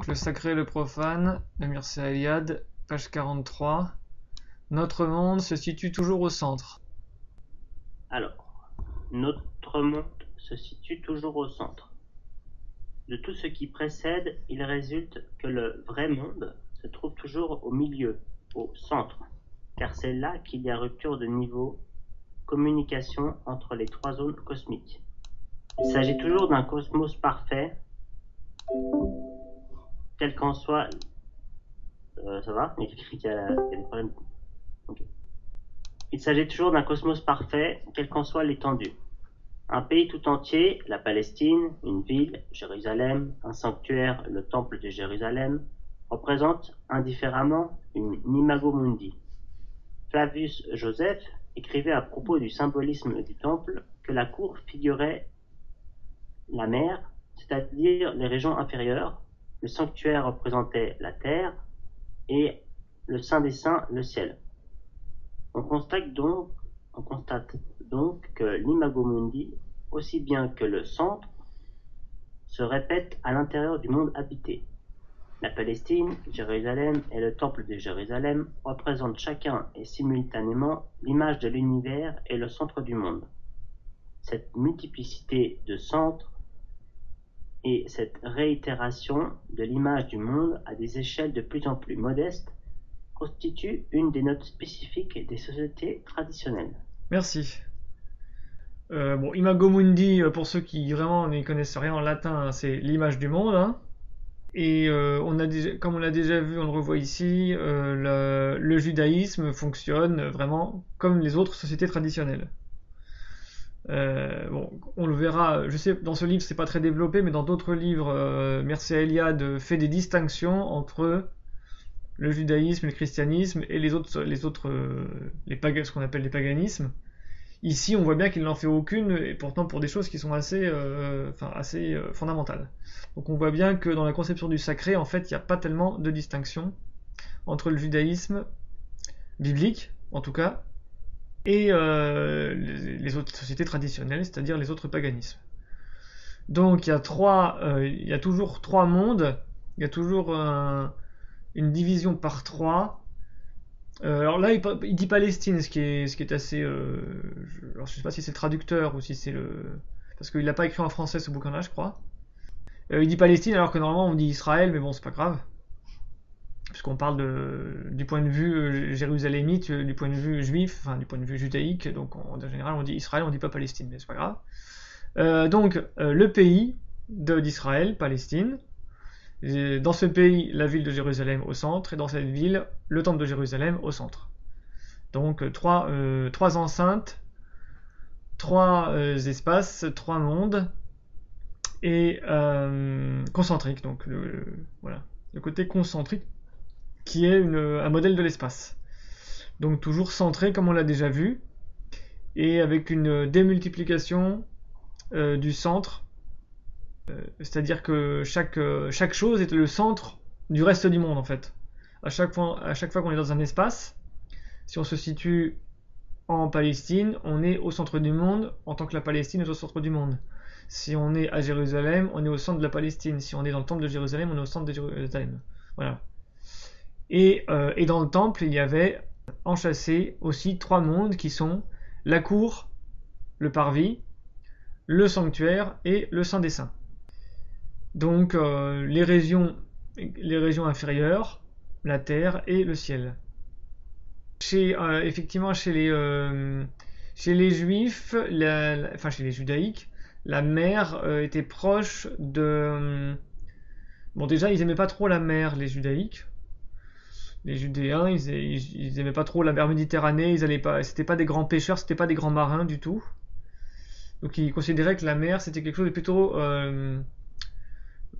Donc le sacré et le profane de Mircea Eliade, page 43. Notre monde se situe toujours au centre. Alors, notre monde se situe toujours au centre. De tout ce qui précède, il résulte que le vrai monde se trouve toujours au milieu, au centre, car c'est là qu'il y a rupture de niveau, communication entre les trois zones cosmiques. Il s'agit toujours d'un cosmos parfait, quel qu'en soit... ça va? Il écrit qu'il y a des problèmes. Okay. Il s'agit toujours d'un cosmos parfait, quelle qu'en soit l'étendue. Un pays tout entier, la Palestine, une ville, Jérusalem, un sanctuaire, le temple de Jérusalem, représentent indifféremment une imago mundi. Flavius Joseph écrivait à propos du symbolisme du temple que la cour figurait la mer, c'est-à-dire les régions inférieures, le sanctuaire représentait la terre et le Saint des Saints le ciel. On constate donc que l'imago mundi, aussi bien que le centre, se répète à l'intérieur du monde habité. La Palestine, Jérusalem et le temple de Jérusalem représentent chacun et simultanément l'image de l'univers et le centre du monde. Cette multiplicité de centres et cette réitération de l'image du monde à des échelles de plus en plus modestes constitue une des notes spécifiques des sociétés traditionnelles. Merci. Imago Mundi, pour ceux qui vraiment n'y connaissent rien en latin, hein, c'est l'image du monde. Hein. Et comme on l'a déjà vu, on le revoit ici, le judaïsme fonctionne vraiment comme les autres sociétés traditionnelles. On le verra, je sais, dans ce livre c'est pas très développé, mais dans d'autres livres, Mircea Eliade fait des distinctions entre le judaïsme, le christianisme et ce qu'on appelle les paganismes. Ici, on voit bien qu'il n'en fait aucune, et pourtant pour des choses qui sont assez fondamentales. Donc on voit bien que dans la conception du sacré, en fait, il n'y a pas tellement de distinction entre le judaïsme biblique, en tout cas, et les autres sociétés traditionnelles, c'est-à-dire les autres paganismes. Donc il y a toujours trois mondes, il y a toujours une division par trois. Alors là, il dit Palestine, ce qui est assez. Alors je sais pas si c'est le traducteur ou si c'est le. Parce qu'il n'a pas écrit en français ce bouquin-là, je crois. Il dit Palestine alors que normalement on dit Israël, mais bon, c'est pas grave. Puisqu'on parle du point de vue jérusalémite, du point de vue juif, enfin du point de vue judaïque, donc en général on dit Israël, on dit pas Palestine, mais c'est pas grave. Le pays d'Israël, Palestine. Dans ce pays, la ville de Jérusalem au centre, et dans cette ville, le temple de Jérusalem au centre. Donc trois enceintes, trois espaces, trois mondes, et concentriques. Donc voilà, le côté concentrique qui est un modèle de l'espace. Donc toujours centré comme on l'a déjà vu, et avec une démultiplication du centre. C'est-à-dire que chaque chose est le centre du reste du monde en fait. À chaque fois qu'on est dans un espace, si on se situe en Palestine, on est au centre du monde en tant que la Palestine est au centre du monde. Si on est à Jérusalem, on est au centre de la Palestine. Si on est dans le temple de Jérusalem, on est au centre de Jérusalem. Voilà. Et dans le temple, il y avait enchâssé aussi trois mondes qui sont la cour, le parvis, le sanctuaire et le Saint des Saints. Donc les régions inférieures, la terre et le ciel. Effectivement, chez les juifs, chez les judaïques, la mer était proche de... Bon, déjà, ils aimaient pas trop la mer, les judaïques. Les Judéens, ils aimaient pas trop la mer Méditerranée. C'était pas des grands pêcheurs, c'était pas des grands marins du tout. Donc, ils considéraient que la mer, c'était quelque chose de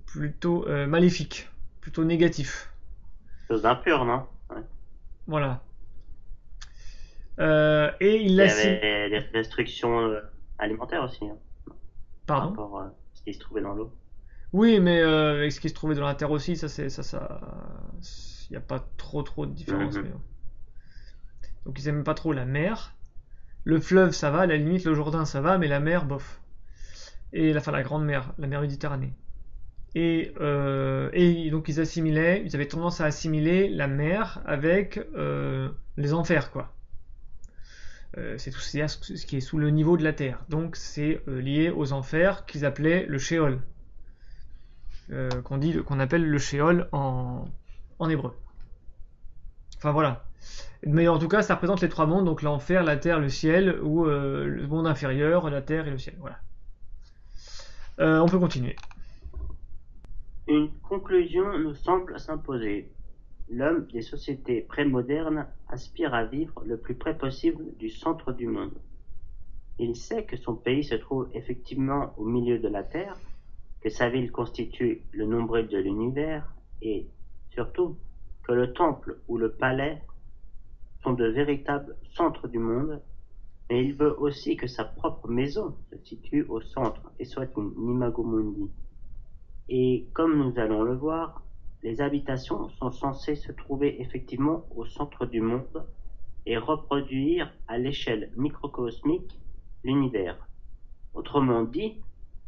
plutôt maléfique, plutôt négatif. Chose d'impur, non? Ouais. Voilà. Et il y avait des restrictions alimentaires aussi. Hein, pardon? par rapport à ce qui se trouvait dans l'eau. Oui, mais avec ce qui se trouvait dans la terre aussi, il n'y a pas trop de différence. Mais... Donc ils aiment pas trop la mer. Le fleuve, ça va, à la limite, le Jourdain, ça va, mais la mer, bof. Et la grande mer, la mer Méditerranée. Et donc ils avaient tendance à assimiler la mer avec les enfers, quoi. C'est tout ce qui est sous le niveau de la terre. Donc c'est lié aux enfers qu'ils appelaient le Sheol, qu'on appelle le Sheol en hébreu. Enfin voilà. Mais en tout cas, ça représente les trois mondes, donc l'enfer, la terre, le ciel, ou le monde inférieur, la terre et le ciel. Voilà. On peut continuer. Une conclusion nous semble s'imposer. L'homme des sociétés prémodernes aspire à vivre le plus près possible du centre du monde. Il sait que son pays se trouve effectivement au milieu de la Terre, que sa ville constitue le nombril de l'univers, et, surtout, que le temple ou le palais sont de véritables centres du monde, mais il veut aussi que sa propre maison se situe au centre et soit une imago mundi. Et comme nous allons le voir, les habitations sont censées se trouver effectivement au centre du monde et reproduire à l'échelle microcosmique l'univers. Autrement dit,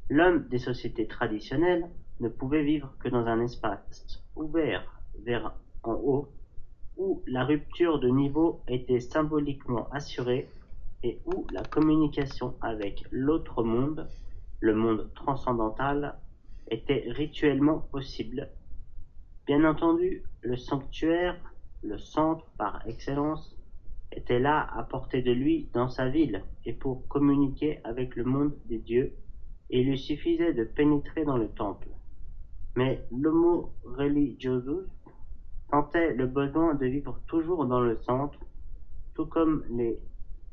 l'homme des sociétés traditionnelles ne pouvait vivre que dans un espace ouvert vers en haut, où la rupture de niveau était symboliquement assurée et où la communication avec l'autre monde, le monde transcendantal, était rituellement possible. Bien entendu, le sanctuaire, le centre par excellence, était là à portée de lui dans sa ville, et pour communiquer avec le monde des dieux, il lui suffisait de pénétrer dans le temple. Mais l'homo religiosus sentait le besoin de vivre toujours dans le centre, tout comme les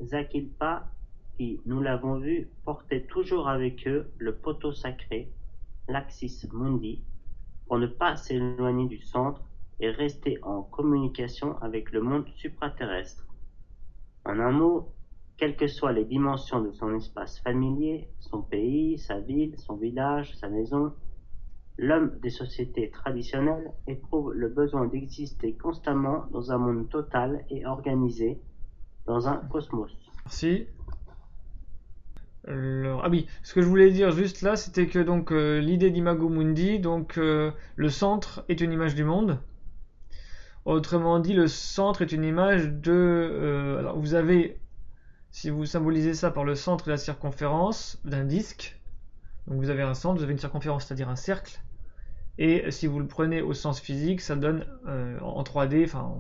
Zakilpa qui, nous l'avons vu, portaient toujours avec eux le poteau sacré, l'Axis Mundi, pour ne pas s'éloigner du centre et rester en communication avec le monde supraterrestre. En un mot, quelles que soient les dimensions de son espace familier, son pays, sa ville, son village, sa maison, l'homme des sociétés traditionnelles éprouve le besoin d'exister constamment dans un monde total et organisé, dans un cosmos. Merci. Alors, ah oui, ce que je voulais dire juste là, c'était que donc l'idée d'Imago Mundi, donc le centre est une image du monde. Autrement dit, le centre est une image de. Alors vous avez, si vous symbolisez ça par le centre et la circonférence d'un disque, donc vous avez un centre, vous avez une circonférence, c'est-à-dire un cercle. Et si vous le prenez au sens physique, ça donne en 3D, enfin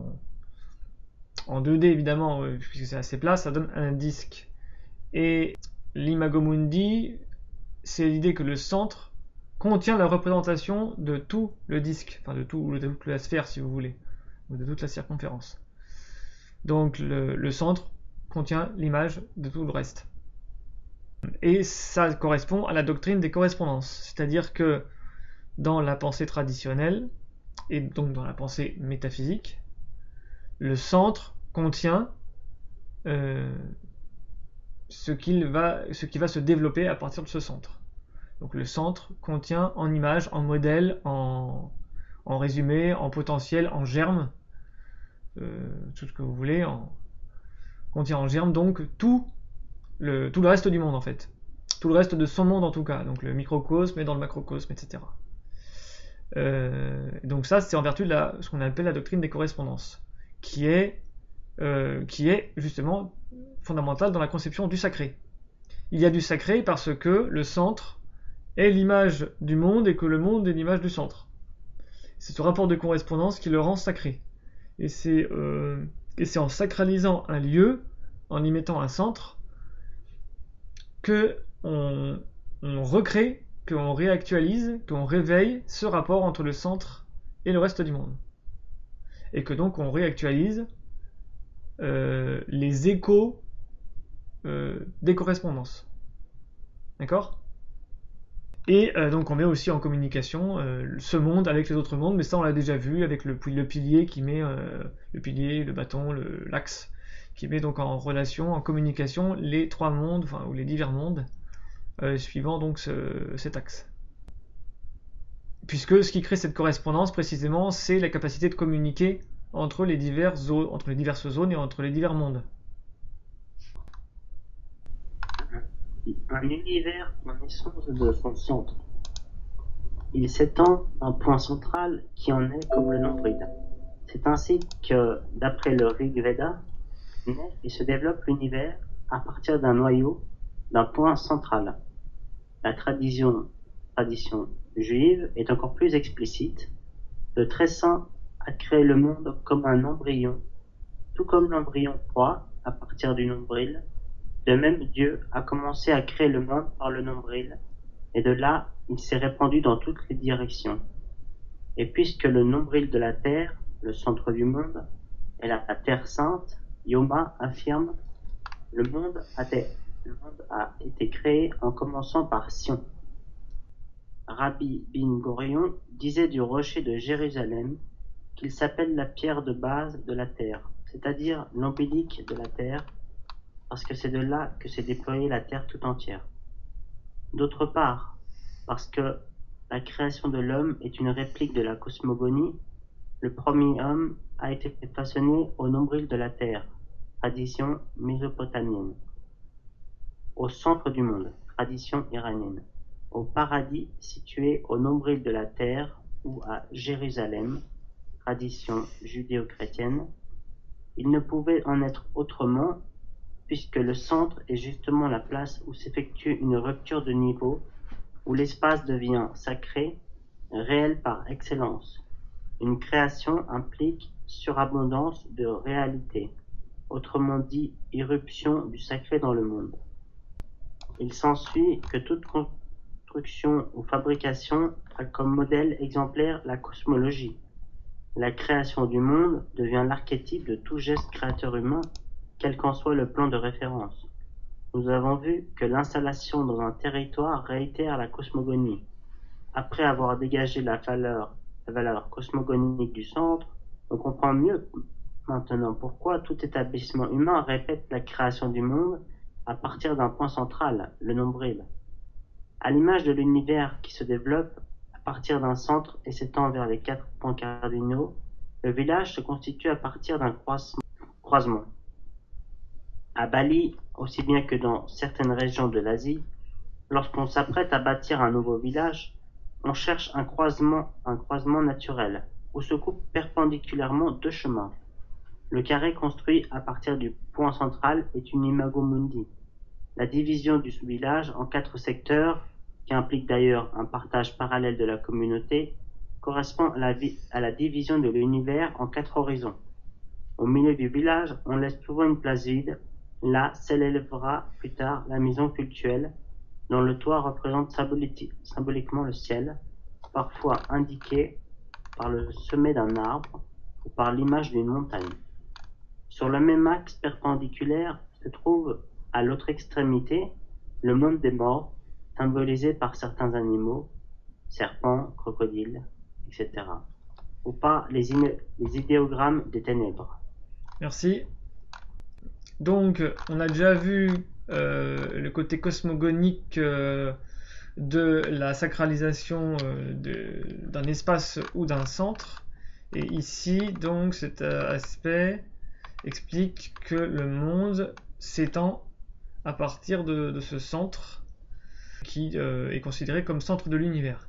en 2D évidemment, puisque c'est assez plat, ça donne un disque. Et l'imago mundi, c'est l'idée que le centre contient la représentation de tout le disque, enfin de toute la sphère si vous voulez, ou de toute la circonférence. Donc le centre contient l'image de tout le reste. Et ça correspond à la doctrine des correspondances, c'est-à-dire que dans la pensée traditionnelle, et donc dans la pensée métaphysique, le centre contient ce qui va se développer à partir de ce centre. Donc le centre contient en image, en modèle, en résumé, en potentiel, en germe, tout ce que vous voulez, contient en germe donc tout le reste du monde en fait. Tout le reste de son monde en tout cas, donc le microcosme et dans le macrocosme, etc. Donc ça c'est en vertu de ce qu'on appelle la doctrine des correspondances, qui est justement fondamentale dans la conception du sacré. Il y a du sacré parce que le centre est l'image du monde et que le monde est l'image du centre. C'est ce rapport de correspondance qui le rend sacré. Et c'est en sacralisant un lieu, en y mettant un centre, que on recrée, qu'on réactualise, qu'on réveille ce rapport entre le centre et le reste du monde. Et que donc on réactualise les échos des correspondances. D'accord ? Et donc on met aussi en communication ce monde avec les autres mondes, mais ça on l'a déjà vu avec le pilier qui met le pilier, le bâton, l'axe, qui met donc en relation, en communication les trois mondes, enfin ou les divers mondes, suivant donc cet axe. Puisque ce qui crée cette correspondance précisément, c'est la capacité de communiquer entre les diverses zones et entre les divers mondes. Un univers en essence de son centre. Il s'étend un point central qui en est comme le nombril. C'est ainsi que, d'après le Rig Veda, naît et se développe l'univers à partir d'un noyau, d'un point central. La tradition juive est encore plus explicite. Le Très Saint a créé le monde comme un embryon, tout comme l'embryon croît à partir du nombril. De même, Dieu a commencé à créer le monde par le nombril, et de là, il s'est répandu dans toutes les directions. Et puisque le nombril de la terre, le centre du monde, est la terre sainte, Yoma affirme, le monde a été créé en commençant par Sion. Rabbi Ben Gurion disait du rocher de Jérusalem qu'il s'appelle la pierre de base de la terre, c'est-à-dire l'ombilique de la terre, parce que c'est de là que s'est déployée la terre tout entière. D'autre part, parce que la création de l'homme est une réplique de la cosmogonie, le premier homme a été façonné au nombril de la terre, tradition mésopotamienne, au centre du monde, tradition iranienne, au paradis situé au nombril de la terre ou à Jérusalem, tradition judéo-chrétienne. Il ne pouvait en être autrement, puisque le centre est justement la place où s'effectue une rupture de niveau, où l'espace devient sacré, réel par excellence. Une création implique surabondance de réalité, autrement dit irruption du sacré dans le monde. Il s'ensuit que toute construction ou fabrication a comme modèle exemplaire la cosmologie. La création du monde devient l'archétype de tout geste créateur humain, quel qu'en soit le plan de référence. Nous avons vu que l'installation dans un territoire réitère la cosmogonie. Après avoir dégagé la valeur cosmogonique du centre, on comprend mieux maintenant pourquoi tout établissement humain répète la création du monde à partir d'un point central, le nombril. À l'image de l'univers qui se développe à partir d'un centre et s'étend vers les 4 points cardinaux, le village se constitue à partir d'un croisement. À Bali, aussi bien que dans certaines régions de l'Asie, lorsqu'on s'apprête à bâtir un nouveau village, on cherche un croisement naturel, où se coupent perpendiculairement deux chemins. Le carré construit à partir du point central est une imago mundi. La division du village en 4 secteurs, qui implique d'ailleurs un partage parallèle de la communauté, correspond à la division de l'univers en 4 horizons. Au milieu du village, on laisse souvent une place vide. Là s'élèvera plus tard la maison cultuelle, dont le toit représente symboliquement le ciel, parfois indiqué par le sommet d'un arbre ou par l'image d'une montagne. Sur le même axe perpendiculaire se trouve, à l'autre extrémité, le monde des morts, symbolisé par certains animaux, serpents, crocodiles, etc., ou par les idéogrammes des ténèbres. Merci. Donc, on a déjà vu le côté cosmogonique de la sacralisation d'un espace ou d'un centre. Et ici, donc, cet aspect explique que le monde s'étend à partir de ce centre qui est considéré comme centre de l'univers.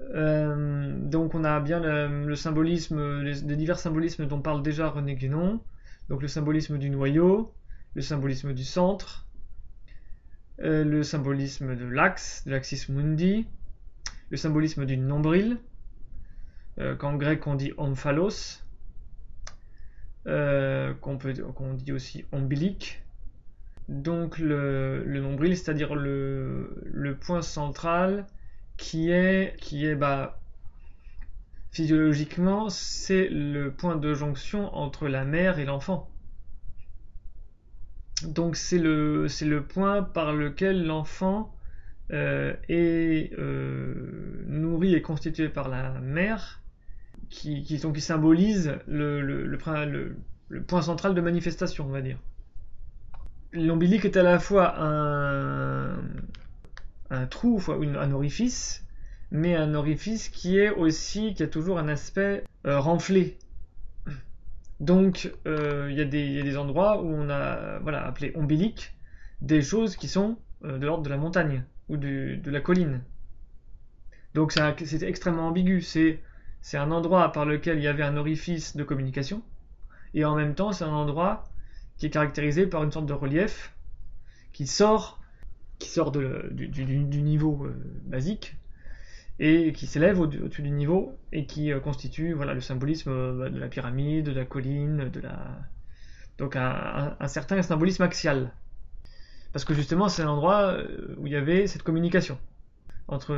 Donc on a bien le symbolisme, les divers symbolismes dont parle déjà René Guénon. Donc le symbolisme du noyau, le symbolisme du centre, le symbolisme de l'axe, de l'axis mundi, le symbolisme du nombril, qu'en grec on dit omphalos, qu'on dit aussi ombilique. Donc le nombril, c'est-à-dire le point central qui est physiologiquement, c'est le point de jonction entre la mère et l'enfant. Donc c'est le point par lequel l'enfant est nourri et constitué par la mère, qui symbolise le point central de manifestation, on va dire. L'ombilique est à la fois un trou, un orifice, mais un orifice qui a toujours un aspect renflé. Donc il y a des endroits où on a appelé ombilique des choses qui sont de l'ordre de la montagne ou de la colline. Donc c'est extrêmement ambigu. C'est un endroit par lequel il y avait un orifice de communication, et en même temps c'est un endroit qui est caractérisé par une sorte de relief qui sort du niveau basique et qui s'élève au-dessus du niveau et qui constitue voilà, le symbolisme de la pyramide, de la colline, donc un certain symbolisme axial. Parce que justement c'est un endroit où il y avait cette communication entre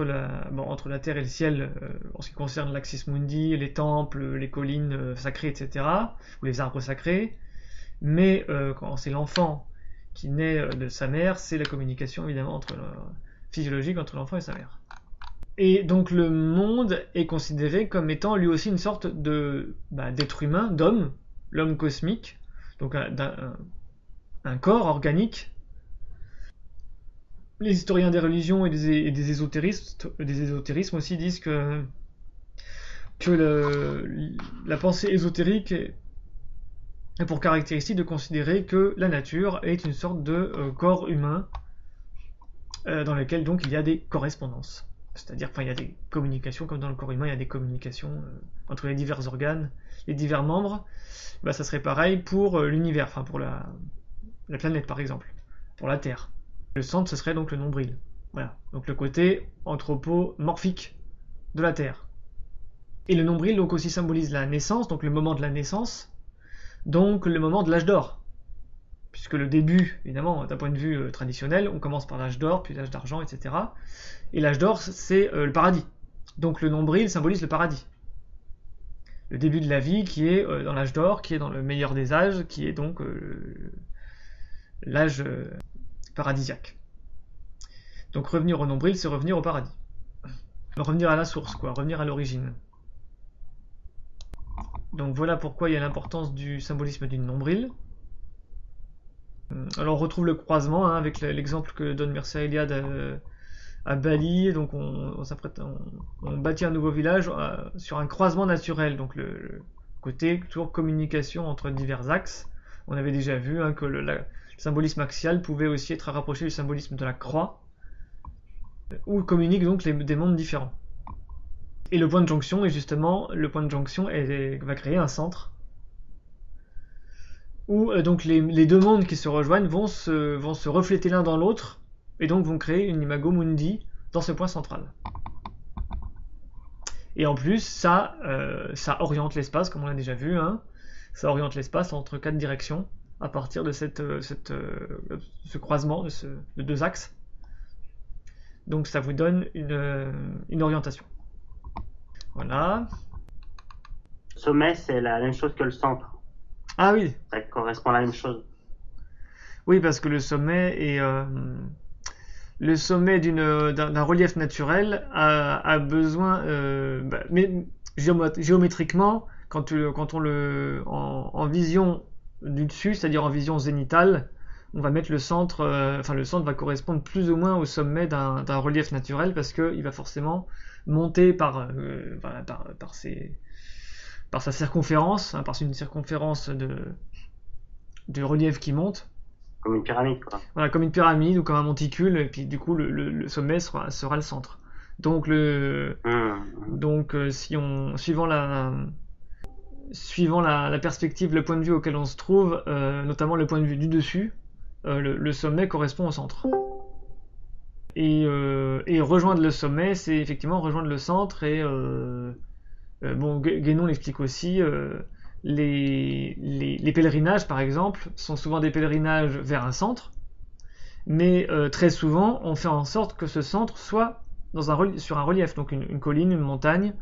la terre et le ciel en ce qui concerne l'Axis Mundi, les temples, les collines sacrées, etc., ou les arbres sacrés. Mais quand c'est l'enfant qui naît de sa mère, c'est la communication évidemment physiologique entre l'enfant et sa mère. Et donc le monde est considéré comme étant lui aussi une sorte d'être humain, d'homme, l'homme cosmique, donc un corps organique. Les historiens des religions et des ésotérismes aussi disent que la pensée ésotérique a pour caractéristique de considérer que la nature est une sorte de corps humain dans lequel donc il y a des correspondances. C'est-à-dire qu'il y a des communications, comme dans le corps humain, il y a des communications entre les divers organes, les divers membres. Bah, ça serait pareil pour l'univers, enfin pour la planète par exemple, pour la Terre. Le centre, ce serait donc le nombril. Voilà, donc le côté anthropomorphique de la Terre. Et le nombril donc aussi symbolise la naissance, donc le moment de la naissance, donc le moment de l'âge d'or. Puisque le début, évidemment, d'un point de vue traditionnel, on commence par l'âge d'or, puis l'âge d'argent, etc. Et l'âge d'or, c'est le paradis. Donc le nombril symbolise le paradis. Le début de la vie qui est dans l'âge d'or, qui est dans le meilleur des âges, qui est donc l'âge paradisiaque. Donc revenir au nombril, c'est revenir au paradis. Revenir à la source, quoi, revenir à l'origine. Donc voilà pourquoi il y a l'importance du symbolisme du nombril. Alors on retrouve le croisement avec l'exemple que donne Mircea Eliade à Bali. Donc on bâtit un nouveau village sur un croisement naturel. Donc le côté toujours communication entre divers axes. On avait déjà vu que le symbolisme axial pouvait aussi être rapproché du symbolisme de la croix, où communiquent donc des mondes différents. Et le point de jonction est justement le point de jonction va créer un centre où donc les deux mondes qui se rejoignent vont se refléter l'un dans l'autre et donc vont créer une imago mundi dans ce point central. Et en plus, ça oriente l'espace, comme on l'a déjà vu, ça oriente l'espace entre 4 directions à partir de ce croisement de deux axes. Donc ça vous donne une orientation. Voilà. Le sommet, c'est la même chose que le centre. Ah oui. Ça correspond à la même chose. Oui, parce que le sommet est le sommet d'un relief naturel a besoin, mais géométriquement, quand on en vision du dessus, c'est-à-dire en vision zénitale, on va mettre le centre, le centre va correspondre plus ou moins au sommet d'un relief naturel parce qu'il va forcément monter par sa circonférence, par une circonférence de relief qui monte. Comme une pyramide, quoi. Voilà, comme une pyramide ou comme un monticule, et puis du coup le sommet sera le centre. Donc suivant la perspective, le point de vue auquel on se trouve, notamment le point de vue du dessus, le sommet correspond au centre. Et rejoindre le sommet, c'est effectivement rejoindre le centre. Et Guénon l'explique aussi. Les pèlerinages, par exemple, sont souvent des pèlerinages vers un centre, mais très souvent, on fait en sorte que ce centre soit sur un relief, donc une colline, une montagne,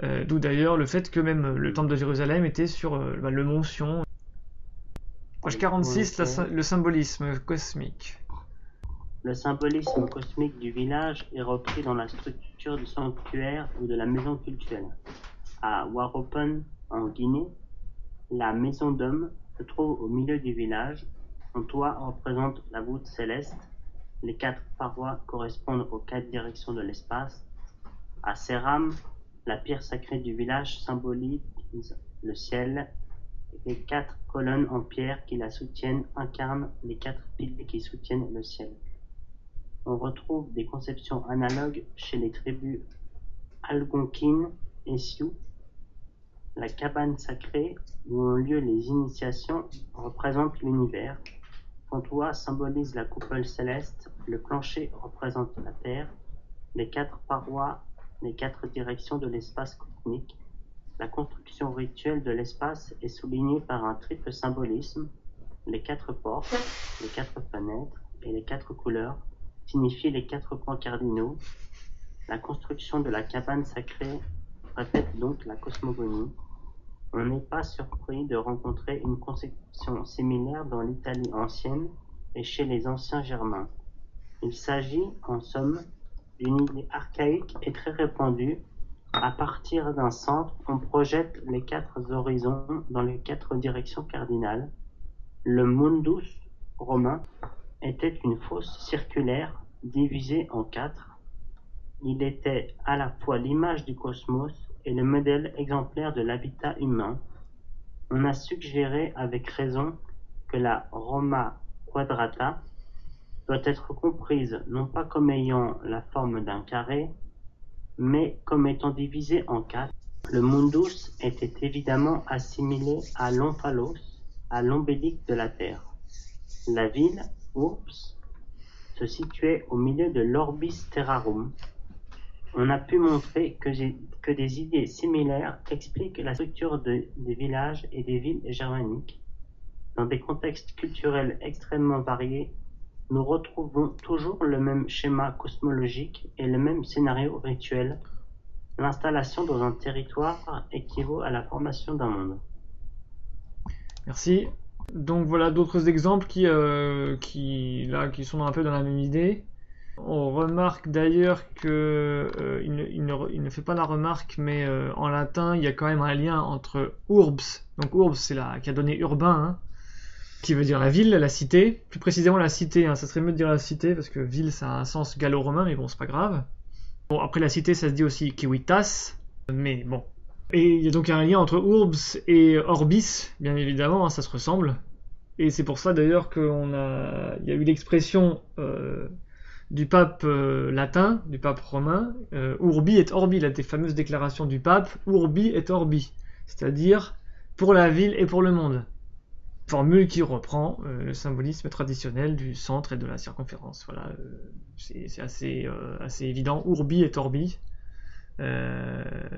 d'où d'ailleurs le fait que même le temple de Jérusalem était sur le mont Sion. Page 46, le symbolisme cosmique. Le symbolisme cosmique du village est repris dans la structure du sanctuaire ou de la maison cultuelle. À Waropen, en Guinée, la maison d'homme se trouve au milieu du village. Son toit représente la voûte céleste. Les 4 parois correspondent aux 4 directions de l'espace. À Seram, la pierre sacrée du village symbolise le ciel. Les 4 colonnes en pierre qui la soutiennent incarnent les 4 piliers qui soutiennent le ciel. On retrouve des conceptions analogues chez les tribus algonquines et sioux. La cabane sacrée où ont lieu les initiations représente l'univers. Son toit symbolise la coupole céleste, le plancher représente la terre, les 4 parois, les 4 directions de l'espace cosmique. La construction rituelle de l'espace est soulignée par un triple symbolisme. Les 4 portes, les 4 fenêtres et les 4 couleurs signifient les 4 points cardinaux. La construction de la cabane sacrée répète donc la cosmogonie. On n'est pas surpris de rencontrer une conception similaire dans l'Italie ancienne et chez les anciens Germains. Il s'agit, en somme, d'une idée archaïque et très répandue. À partir d'un centre, on projette les 4 horizons dans les 4 directions cardinales. Le mundus romain était une fosse circulaire divisée en 4. Il était à la fois l'image du cosmos et le modèle exemplaire de l'habitat humain. On a suggéré avec raison que la Roma quadrata doit être comprise non pas comme ayant la forme d'un carré, mais comme étant divisée en 4. Le mundus était évidemment assimilé à l'omphalos, à l'ombélique de la Terre. La ville, Urbs, se situait au milieu de l'orbis terrarum. On a pu montrer que des idées similaires expliquent la structure des villages et des villes germaniques. Dans des contextes culturels extrêmement variés, nous retrouvons toujours le même schéma cosmologique et le même scénario rituel. L'installation dans un territoire équivaut à la formation d'un monde. Merci. Donc voilà d'autres exemples qui sont un peu dans la même idée. On remarque d'ailleurs que il ne fait pas la remarque, mais en latin, il y a quand même un lien entre urbs. Donc urbs, c'est qui a donné urbain, hein, qui veut dire la ville, la cité. Plus précisément la cité, hein, ça serait mieux de dire la cité, parce que ville, ça a un sens gallo-romain, mais bon, c'est pas grave. Bon, après la cité, ça se dit aussi civitas, mais bon. Et il y a donc un lien entre urbs et orbis, bien évidemment, hein, ça se ressemble. Et c'est pour ça d'ailleurs il y a eu l'expression du pape latin, du pape romain, urbi et orbi, la fameuse déclaration du pape, urbi et orbi, c'est-à-dire pour la ville et pour le monde. Formule qui reprend le symbolisme traditionnel du centre et de la circonférence. Voilà, c'est assez évident, urbi et orbi.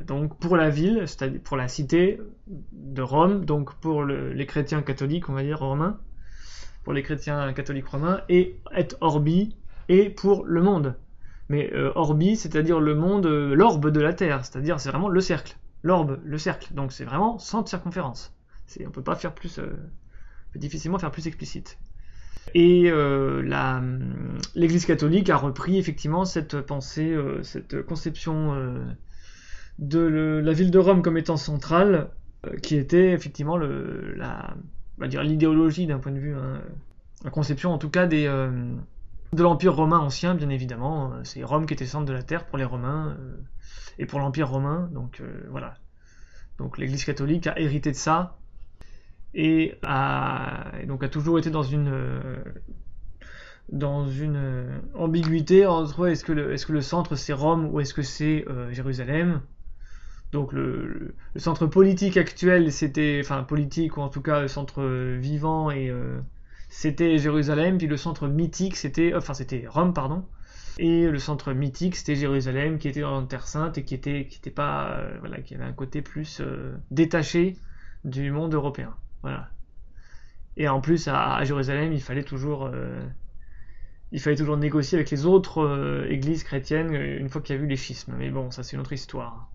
Donc pour la ville, c'est-à-dire pour la cité de Rome, donc pour les chrétiens catholiques, on va dire romains, pour les chrétiens catholiques romains, et et orbi, et pour le monde. Mais orbi, c'est-à-dire le monde, l'orbe de la Terre, c'est-à-dire c'est vraiment le cercle, l'orbe, le cercle. Donc c'est vraiment sans circonférence. On peut pas faire plus, on peut difficilement faire plus explicite. Et l'Église catholique a repris effectivement cette pensée, cette conception de la ville de Rome comme étant centrale, qui était effectivement on va dire l'idéologie d'un point de vue, hein, la conception en tout cas de l'Empire romain ancien, bien évidemment. C'est Rome qui était centre de la terre pour les Romains et pour l'Empire romain. Donc voilà. Donc l'Église catholique a hérité de ça et donc a toujours été dans une ambiguïté entre est-ce que le centre c'est Rome ou est-ce que c'est Jérusalem. Donc le centre politique actuel, politique ou en tout cas le centre vivant c'était Jérusalem, puis le centre mythique c'était Rome, pardon. Et le centre mythique c'était Jérusalem, qui était dans la Terre Sainte et qui était pas qui avait un côté plus détaché du monde européen. Voilà. Et en plus à Jérusalem, il fallait toujours négocier avec les autres églises chrétiennes une fois qu'il y a eu les schismes. Mais bon, ça c'est une autre histoire.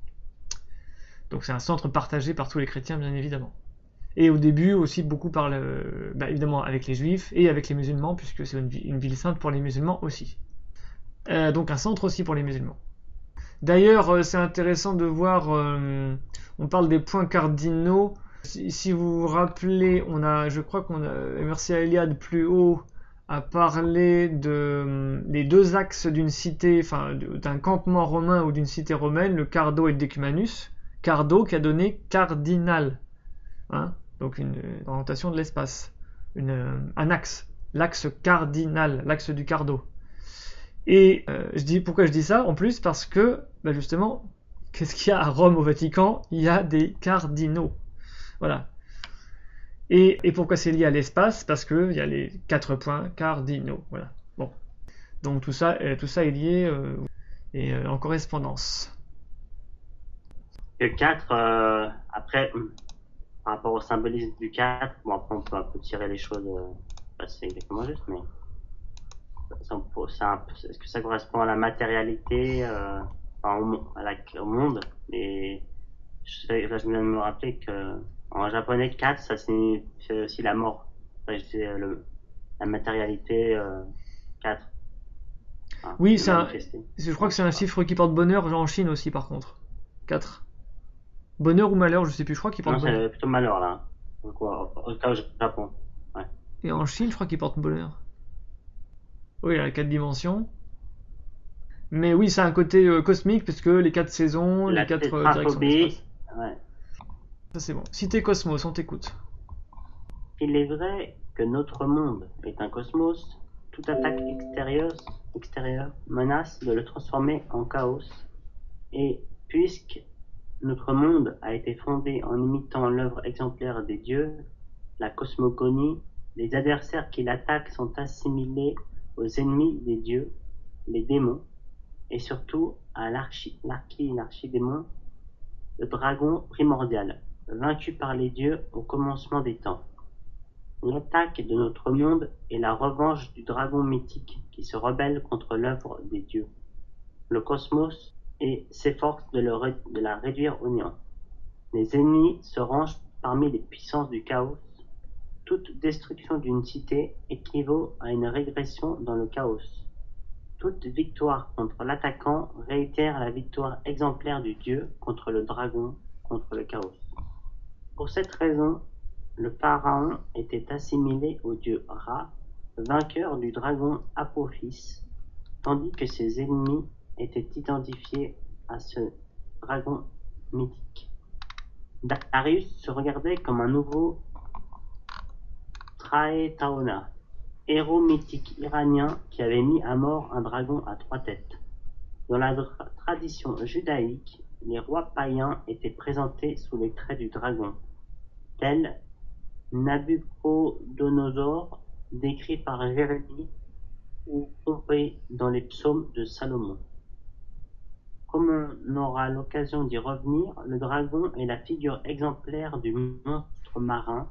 Donc c'est un centre partagé par tous les chrétiens, bien évidemment. Et au début aussi beaucoup évidemment avec les juifs et avec les musulmans, puisque c'est une ville sainte pour les musulmans aussi. Donc un centre aussi pour les musulmans. D'ailleurs, c'est intéressant de voir, on parle des points cardinaux. Si vous vous rappelez, je crois qu'on a, merci à Eliade plus haut, a parlé des deux axes d'une cité, d'un campement romain ou d'une cité romaine, le Cardo et le Decumanus. Cardo qui a donné cardinal, hein, donc une orientation de l'espace, un axe, l'axe cardinal, l'axe du Cardo. Et pourquoi je dis ça en plus? Parce que, bah justement, qu'est-ce qu'il y a à Rome, au Vatican? Il y a des cardinaux. Voilà. Et pourquoi c'est lié à l'espace? Parce qu'il y a les 4 points cardinaux. Voilà. Bon. Donc tout ça est lié et en correspondance. Le 4, après, par rapport au symbolisme du 4, bon, après on peut un peu tirer les choses, c'est exactement juste, mais est-ce que ça correspond à la matérialité, enfin, au monde? Et là, je viens de me rappeler que en japonais, 4, ça signifie aussi la mort. Enfin, c'est la matérialité 4. Enfin, Oui, je crois Bon, que c'est un chiffre qui porte bonheur en Chine aussi, par contre. 4. Bonheur ou malheur, je sais plus, je crois qu'il porte non, bonheur. c'est plutôt malheur là. Donc, au cas au Japon. Ouais. Et en Chine, je crois qu'il porte bonheur. Oui, il a 4 dimensions. Mais oui, ça a un côté cosmique, puisque les 4 saisons, La les 4 directions de tétraphobie, l'espace. ouais. Ça c'est bon. Cité Cosmos, on t'écoute. Il est vrai que notre monde est un cosmos, toute attaque extérieure menace de le transformer en chaos, et puisque notre monde a été fondé en imitant l'œuvre exemplaire des dieux, la cosmogonie, les adversaires qui l'attaquent sont assimilés aux ennemis des dieux, les démons, et surtout à l'archidémon, le dragon primordial, vaincu par les dieux au commencement des temps. L'attaque de notre monde est la revanche du dragon mythique qui se rebelle contre l'œuvre des dieux, le cosmos, et s'efforce de la réduire au néant. Les ennemis se rangent parmi les puissances du chaos. Toute destruction d'une cité équivaut à une régression dans le chaos. Toute victoire contre l'attaquant réitère la victoire exemplaire du dieu contre le dragon, contre le chaos. Pour cette raison, le pharaon était assimilé au dieu Ra, vainqueur du dragon Apophis, tandis que ses ennemis étaient identifiés à ce dragon mythique. Darius se regardait comme un nouveau Traetaona, héros mythique iranien qui avait mis à mort un dragon à 3 têtes. Dans la tradition judaïque, les rois païens étaient présentés sous les traits du dragon, tel Nabuchodonosor, décrit par Jérémie ou Pompée dans les psaumes de Salomon. Comme on aura l'occasion d'y revenir, le dragon est la figure exemplaire du monstre marin,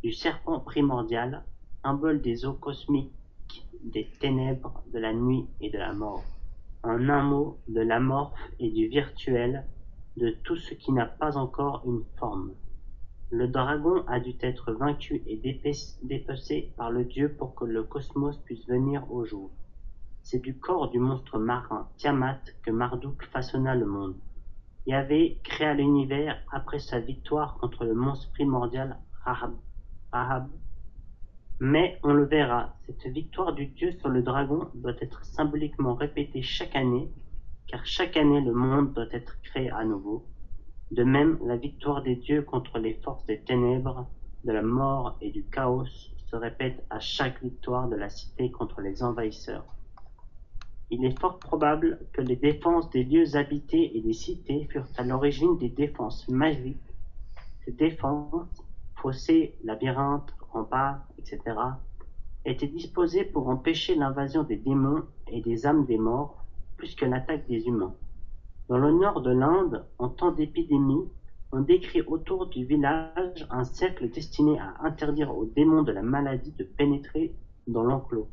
du serpent primordial, symbole des eaux cosmiques, des ténèbres, de la nuit et de la mort. En un mot, de l'amorphe et du virtuel, de tout ce qui n'a pas encore une forme. Le dragon a dû être vaincu et dépecé par le dieu pour que le cosmos puisse venir au jour. C'est du corps du monstre marin Tiamat que Marduk façonna le monde. Yahvé créa l'univers après sa victoire contre le monstre primordial Rahab. Mais on le verra, cette victoire du dieu sur le dragon doit être symboliquement répétée chaque année, car chaque année le monde doit être créé à nouveau. De même, la victoire des dieux contre les forces des ténèbres, de la mort et du chaos se répète à chaque victoire de la cité contre les envahisseurs. Il est fort probable que les défenses des lieux habités et des cités furent à l'origine des défenses magiques. Ces défenses, fossés, labyrinthes, remparts, etc., étaient disposées pour empêcher l'invasion des démons et des âmes des morts, plus que l'attaque des humains. Dans le nord de l'Inde, en temps d'épidémie, on décrit autour du village un cercle destiné à interdire aux démons de la maladie de pénétrer dans l'enclos.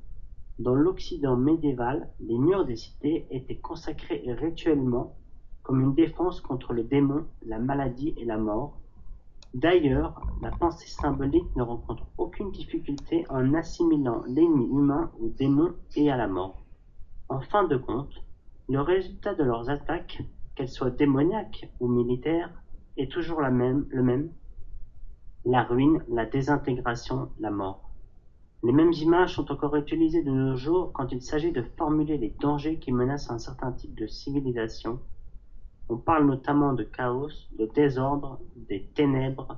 Dans l'Occident médiéval, les murs des cités étaient consacrés rituellement comme une défense contre le démon, la maladie et la mort. D'ailleurs, la pensée symbolique ne rencontre aucune difficulté en assimilant l'ennemi humain au démon et à la mort. En fin de compte, le résultat de leurs attaques, qu'elles soient démoniaques ou militaires, est toujours le même, la ruine, la désintégration, la mort. Les mêmes images sont encore utilisées de nos jours quand il s'agit de formuler les dangers qui menacent un certain type de civilisation. On parle notamment de chaos, de désordre, des ténèbres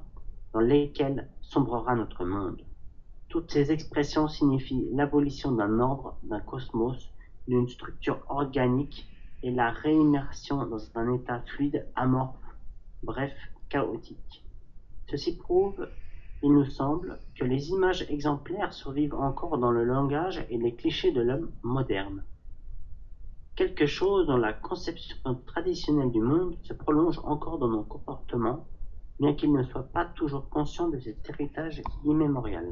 dans lesquelles sombrera notre monde. Toutes ces expressions signifient l'abolition d'un ordre, d'un cosmos, d'une structure organique et la réimmersion dans un état fluide, amorphe, bref, chaotique. Ceci prouve, il nous semble, que les images exemplaires survivent encore dans le langage et les clichés de l'homme moderne. Quelque chose dans la conception traditionnelle du monde se prolonge encore dans nos comportements, bien qu'il ne soit pas toujours conscient de cet héritage immémorial.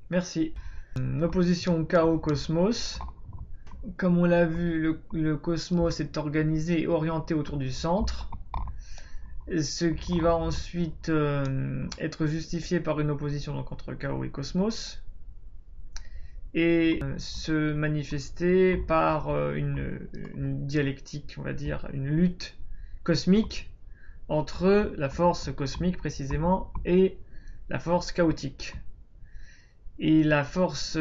Merci. L'opposition chaos-cosmos. Comme on l'a vu, le cosmos est organisé et orienté autour du centre, ce qui va ensuite être justifié par une opposition donc, entre chaos et cosmos, et se manifester par une dialectique, on va dire, une lutte cosmique entre la force cosmique précisément et la force chaotique. Et la force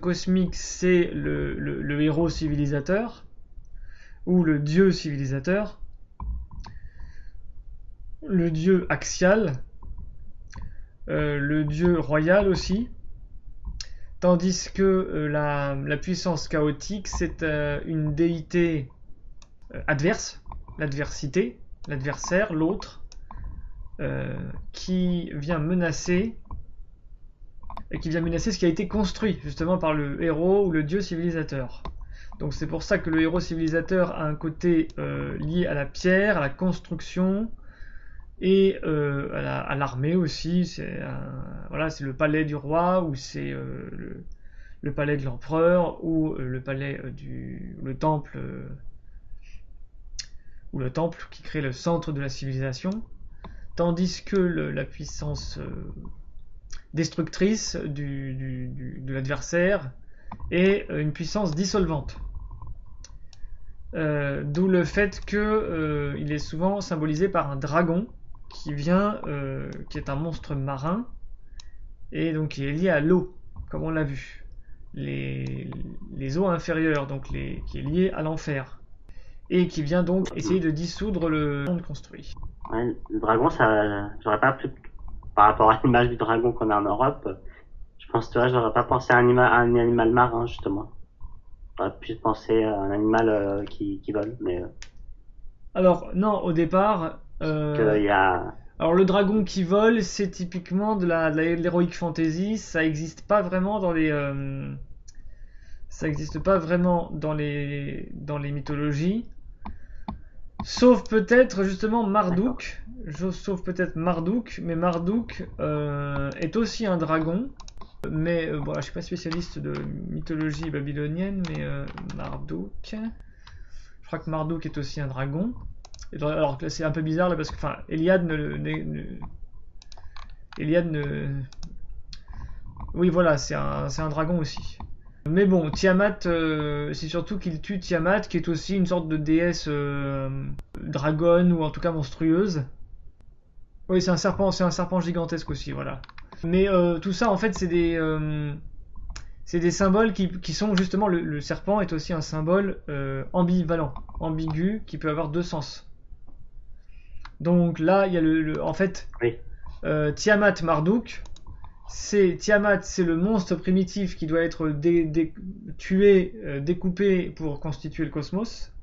cosmique, c'est le héros civilisateur, ou le dieu civilisateur, le dieu axial, le dieu royal aussi, tandis que la puissance chaotique, c'est une déité adverse, l'adversité, l'adversaire, l'autre, qui vient menacer ce qui a été construit justement par le héros ou le dieu civilisateur. Donc c'est pour ça que le héros civilisateur a un côté lié à la pierre, à la construction et à l'armée aussi. C'est le palais du roi ou c'est le palais de l'empereur ou le palais le temple qui crée le centre de la civilisation. Tandis que la puissance destructrice de l'adversaire est une puissance dissolvante. D'où le fait qu'il est souvent symbolisé par un dragon qui est un monstre marin et donc qui est lié à l'eau, comme on l'a vu. Les eaux inférieures, donc qui est lié à l'enfer. Et qui vient donc essayer de dissoudre le monde construit. Ouais, le dragon, ça, j'aurais pas pu, par rapport à l'image du dragon qu'on a en Europe, je pense, tu vois, j'aurais pas pensé à un animal marin, justement. J'aurais pu penser à un animal qui vole, mais. Alors, non, au départ. Alors, le dragon qui vole, c'est typiquement de l'heroic fantasy, ça n'existe pas vraiment dans les. Ça n'existe pas vraiment dans les mythologies. Sauf peut-être justement Marduk. Mais Marduk est aussi un dragon. Mais bon, je suis pas spécialiste de mythologie babylonienne, mais Marduk. Je crois que Marduk est aussi un dragon. Alors c'est un peu bizarre là parce que, enfin, Eliade oui, voilà, c'est un dragon aussi. Mais bon, Tiamat, c'est surtout qu'il tue Tiamat, qui est aussi une sorte de déesse dragonne, ou en tout cas monstrueuse. Oui, c'est un serpent gigantesque aussi, voilà. Mais tout ça, en fait, c'est des symboles qui sont justement, le serpent est aussi un symbole ambivalent, ambigu, qui peut avoir deux sens. Donc là, il y a en fait, oui. Tiamat Marduk. Tiamat, c'est le monstre primitif qui doit être tué, découpé pour constituer le cosmos.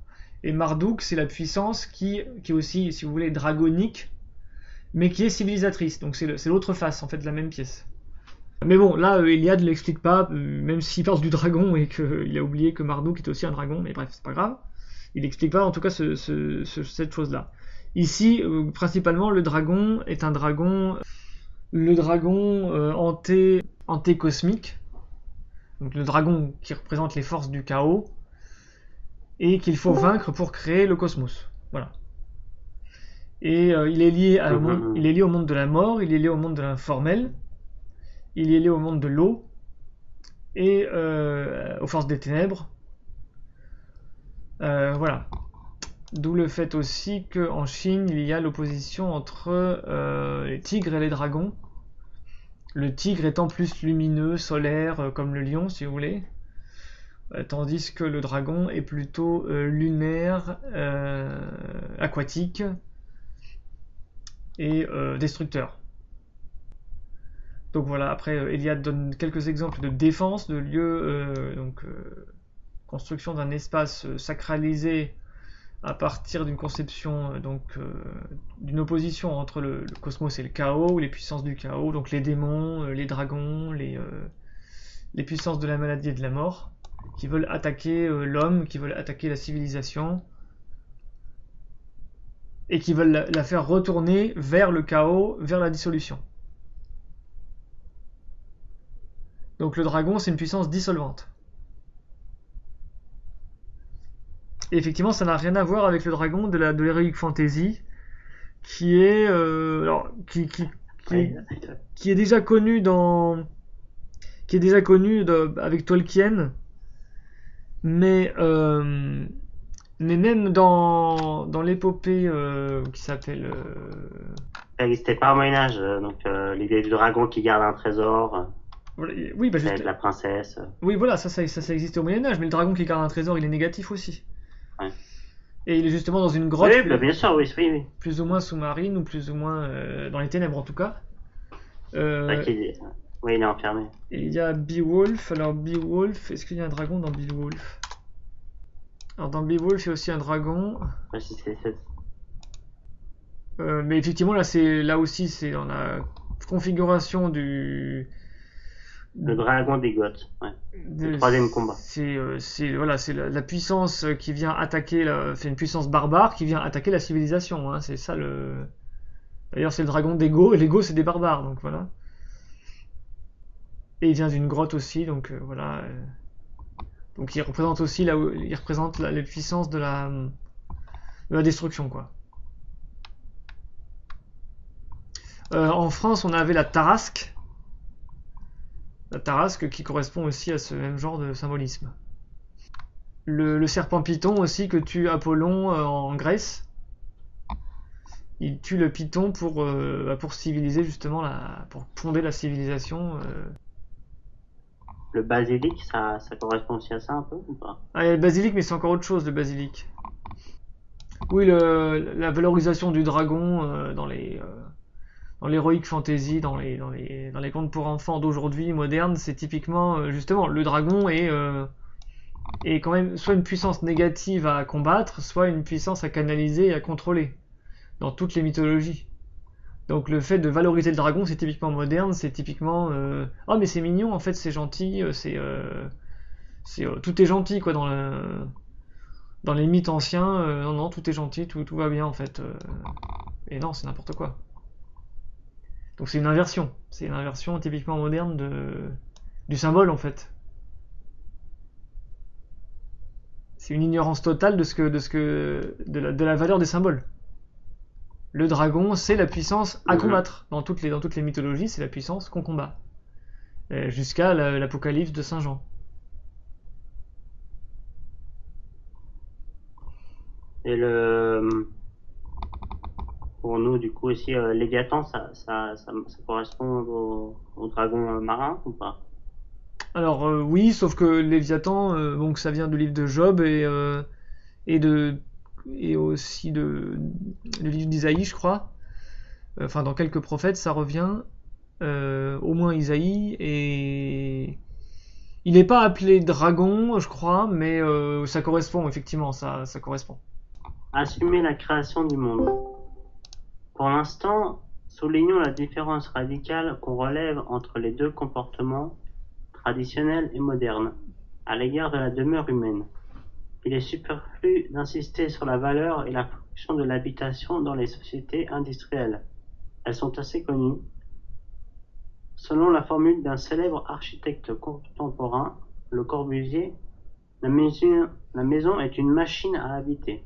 Et Marduk, c'est la puissance qui est aussi, si vous voulez, dragonique, mais qui est civilisatrice. Donc c'est l'autre face, en fait, de la même pièce. Mais bon, là, Eliade ne l'explique pas, même s'il parle du dragon et qu'il a oublié que Marduk est aussi un dragon, mais bref, c'est pas grave. Il n'explique pas, en tout cas, cette chose-là. Ici, principalement, le dragon est un dragon... Le dragon anté-cosmique, donc le dragon qui représente les forces du chaos, et qu'il faut vaincre pour créer le cosmos. Voilà. Et il est lié au monde de la mort, il est lié au monde de l'informel, il est lié au monde de l'eau, et aux forces des ténèbres. Voilà. D'où le fait aussi qu'en Chine, il y a l'opposition entre les tigres et les dragons. Le tigre étant plus lumineux, solaire, comme le lion, si vous voulez. Tandis que le dragon est plutôt lunaire, aquatique et destructeur. Donc voilà, après, Eliade donne quelques exemples de défense, de lieux, construction d'un espace sacralisé à partir d'une conception, d'une opposition entre le cosmos et le chaos, ou les puissances du chaos, donc les démons, les dragons, les puissances de la maladie et de la mort, qui veulent attaquer l'homme, qui veulent attaquer la civilisation, et qui veulent la faire retourner vers le chaos, vers la dissolution. Donc le dragon, c'est une puissance dissolvante. Et effectivement, ça n'a rien à voir avec le dragon de l'Heroic Fantasy, qui est qui est déjà connu avec Tolkien, mais même dans l'épopée qui s'appelle Ça n'existait pas au Moyen-Âge, donc l'idée du dragon qui garde un trésor, oui, bah de la princesse. Oui, voilà, ça existait au Moyen-Âge, mais le dragon qui garde un trésor, il est négatif aussi. Ouais. Et il est justement dans une grotte, Oui, bien sûr, oui. plus ou moins sous-marine, ou plus ou moins dans les ténèbres en tout cas. Oui, il est enfermé. Et il y a Beowulf. Alors Beowulf, est-ce qu'il y a un dragon dans Beowulf? Alors dans Beowulf, il y a aussi un dragon. Ouais, si c'est Mais effectivement, là aussi, c'est dans la configuration du... Le dragon des Goths, ouais. Le troisième combat. C'est la puissance qui vient attaquer, c'est une puissance barbare qui vient attaquer la civilisation. Hein, c'est ça le. D'ailleurs, c'est le dragon d'Ego, et l'Ego c'est des barbares, donc voilà. Et il vient d'une grotte aussi, donc voilà. Donc il représente aussi la puissance de la destruction, quoi. En France, on avait la Tarasque. La Tarasque qui correspond aussi à ce même genre de symbolisme. Le serpent python aussi que tue Apollon en Grèce. Il tue le python pour civiliser justement, pour fonder la civilisation. Le basilic, ça correspond aussi à ça un peu ou pas? Ah, il y a le basilic, mais c'est encore autre chose, le basilic. Oui, la valorisation du dragon dans l'heroic fantasy, dans les contes pour enfants d'aujourd'hui, modernes, c'est typiquement, justement, le dragon est quand même soit une puissance négative à combattre, soit une puissance à canaliser et à contrôler, dans toutes les mythologies. Donc le fait de valoriser le dragon, c'est typiquement moderne, c'est typiquement oh mais c'est mignon, en fait c'est gentil, tout est gentil quoi dans les mythes anciens, non tout est gentil, tout va bien en fait, et non c'est n'importe quoi. Donc c'est une inversion typiquement moderne du symbole en fait. C'est une ignorance totale de la valeur des symboles. Le dragon, c'est la puissance à combattre. Dans toutes les mythologies, c'est la puissance qu'on combat. Jusqu'à l'Apocalypse de Saint Jean. Et pour nous, du coup, aussi, Léviathan, ça correspond au dragon marin ou pas? Alors, oui, sauf que Léviathan, donc ça vient du livre de Job et aussi du livre d'Isaïe, je crois. Enfin, dans quelques prophètes, ça revient. Au moins Isaïe, et il n'est pas appelé dragon, je crois, mais ça correspond, effectivement, ça correspond. Assumer la création du monde. Pour l'instant, soulignons la différence radicale qu'on relève entre les deux comportements, traditionnels et modernes, à l'égard de la demeure humaine. Il est superflu d'insister sur la valeur et la fonction de l'habitation dans les sociétés industrielles. Elles sont assez connues. Selon la formule d'un célèbre architecte contemporain, Le Corbusier, la maison est une machine à habiter.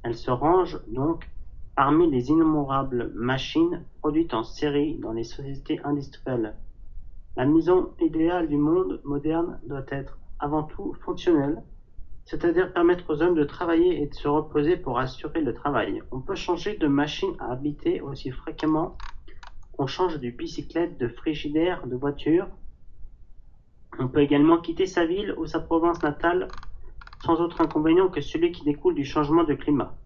Elle se range donc parmi les innombrables machines produites en série dans les sociétés industrielles. La maison idéale du monde moderne doit être avant tout fonctionnelle, c'est-à-dire permettre aux hommes de travailler et de se reposer pour assurer le travail. On peut changer de machine à habiter aussi fréquemment qu'on change de bicyclette, de frigidaire, de voiture. On peut également quitter sa ville ou sa province natale sans autre inconvénient que celui qui découle du changement de climat.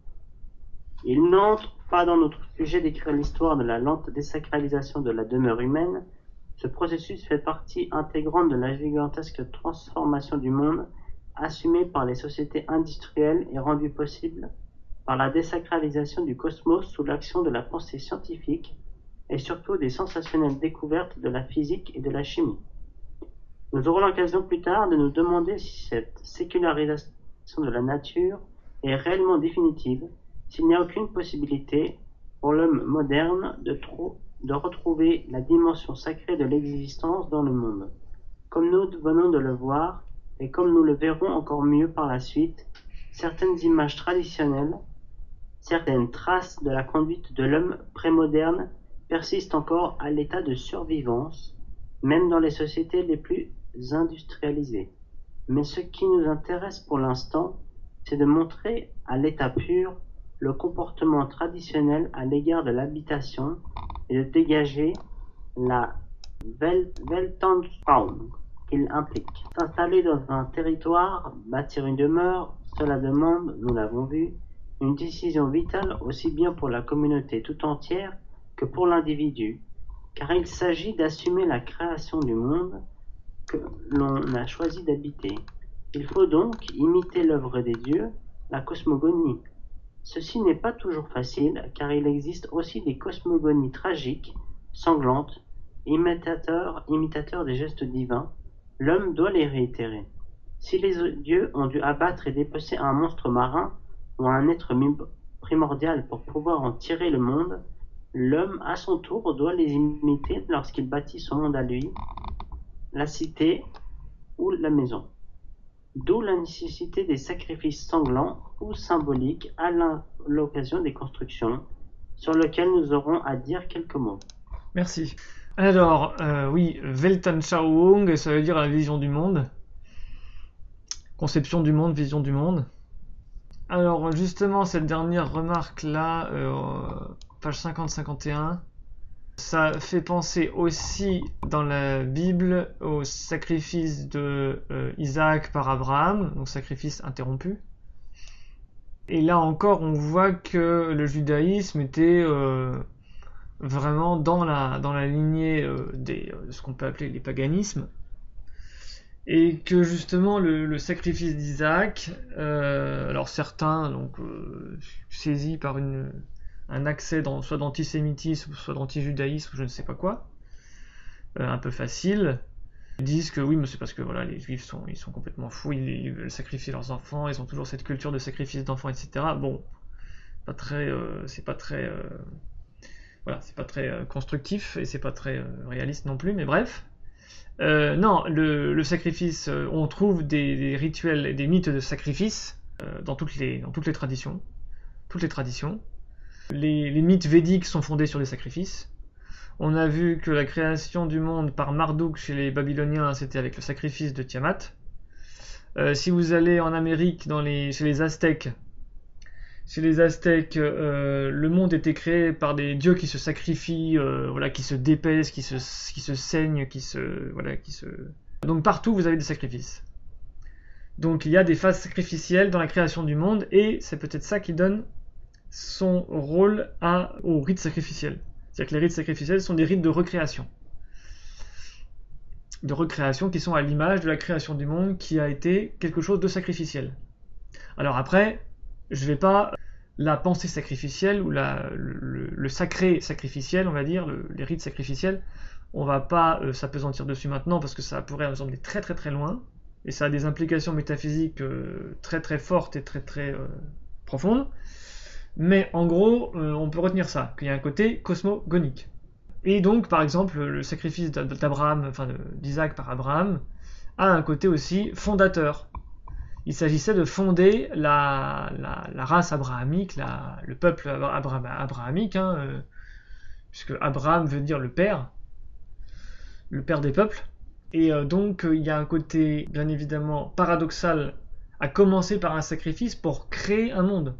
Il n'entre pas dans notre sujet d'écrire l'histoire de la lente désacralisation de la demeure humaine, Ce processus fait partie intégrante de la gigantesque transformation du monde assumée par les sociétés industrielles et rendue possible par la désacralisation du cosmos sous l'action de la pensée scientifique et surtout des sensationnelles découvertes de la physique et de la chimie. Nous aurons l'occasion plus tard de nous demander si cette sécularisation de la nature est réellement définitive, s'il n'y a aucune possibilité pour l'homme moderne de retrouver la dimension sacrée de l'existence dans le monde. Comme nous venons de le voir, et comme nous le verrons encore mieux par la suite, certaines images traditionnelles, certaines traces de la conduite de l'homme prémoderne persistent encore à l'état de survivance, même dans les sociétés les plus industrialisées. Mais ce qui nous intéresse pour l'instant, c'est de montrer à l'état pur le comportement traditionnel à l'égard de l'habitation et de dégager la Weltanschauung qu'il implique. S'installer dans un territoire, bâtir une demeure, cela demande, nous l'avons vu, une décision vitale aussi bien pour la communauté tout entière que pour l'individu, car il s'agit d'assumer la création du monde que l'on a choisi d'habiter. Il faut donc imiter l'œuvre des dieux, la cosmogonie. Ceci n'est pas toujours facile, car il existe aussi des cosmogonies tragiques, sanglantes, imitateurs des gestes divins. L'homme doit les réitérer. Si les dieux ont dû abattre et dépecer un monstre marin ou un être primordial pour pouvoir en tirer le monde, l'homme à son tour doit les imiter lorsqu'il bâtit son monde à lui, la cité ou la maison. D'où la nécessité des sacrifices sanglants ou symboliques à l'occasion des constructions, sur lesquelles nous aurons à dire quelques mots. Merci. Alors, oui, Weltanschauung, ça veut dire la vision du monde. Conception du monde, vision du monde. Alors, justement, cette dernière remarque-là, page 50-51, ça fait penser aussi dans la Bible au sacrifice de Isaac par Abraham, donc sacrifice interrompu. Et là encore, on voit que le judaïsme était vraiment dans la lignée de ce qu'on peut appeler les paganismes, et que justement le sacrifice d'Isaac, alors certains donc saisis par un accès soit d'antisémitisme, soit d'antijudaïsme, ou je ne sais pas quoi, un peu facile, disent que oui, mais c'est parce que voilà, les juifs ils sont complètement fous, ils veulent sacrifier leurs enfants, ils ont toujours cette culture de sacrifice d'enfants, etc. Bon, c'est pas très constructif, et c'est pas très réaliste non plus, mais bref. Non, le sacrifice, on trouve des rituels et des mythes de sacrifice dans toutes les traditions. Toutes les traditions. Les mythes védiques sont fondés sur des sacrifices. On a vu que la création du monde par Marduk chez les Babyloniens, c'était avec le sacrifice de Tiamat. Si vous allez en Amérique, chez les Aztèques, le monde était créé par des dieux qui se sacrifient, qui se dépaissent, qui se saignent, Donc partout vous avez des sacrifices. Donc il y a des phases sacrificielles dans la création du monde, et c'est peut-être ça qui donne son rôle aux rites sacrificiels. C'est-à-dire que les rites sacrificiels sont des rites de recréation. De recréation qui sont à l'image de la création du monde qui a été quelque chose de sacrificiel. Alors après, je vais pas... La pensée sacrificielle ou le sacré sacrificiel, on va dire, les rites sacrificiels, on va pas s'apesantir dessus maintenant parce que ça pourrait nous emmener très très très loin, et ça a des implications métaphysiques très très fortes et très très profondes. Mais en gros, on peut retenir ça, qu'il y a un côté cosmogonique. Et donc, par exemple, le sacrifice d'Isaac par Abraham a un côté aussi fondateur. Il s'agissait de fonder la race abrahamique, le peuple abrahamique, puisque Abraham veut dire le père des peuples. Et donc, il y a un côté, bien évidemment, paradoxal à commencer par un sacrifice pour créer un monde.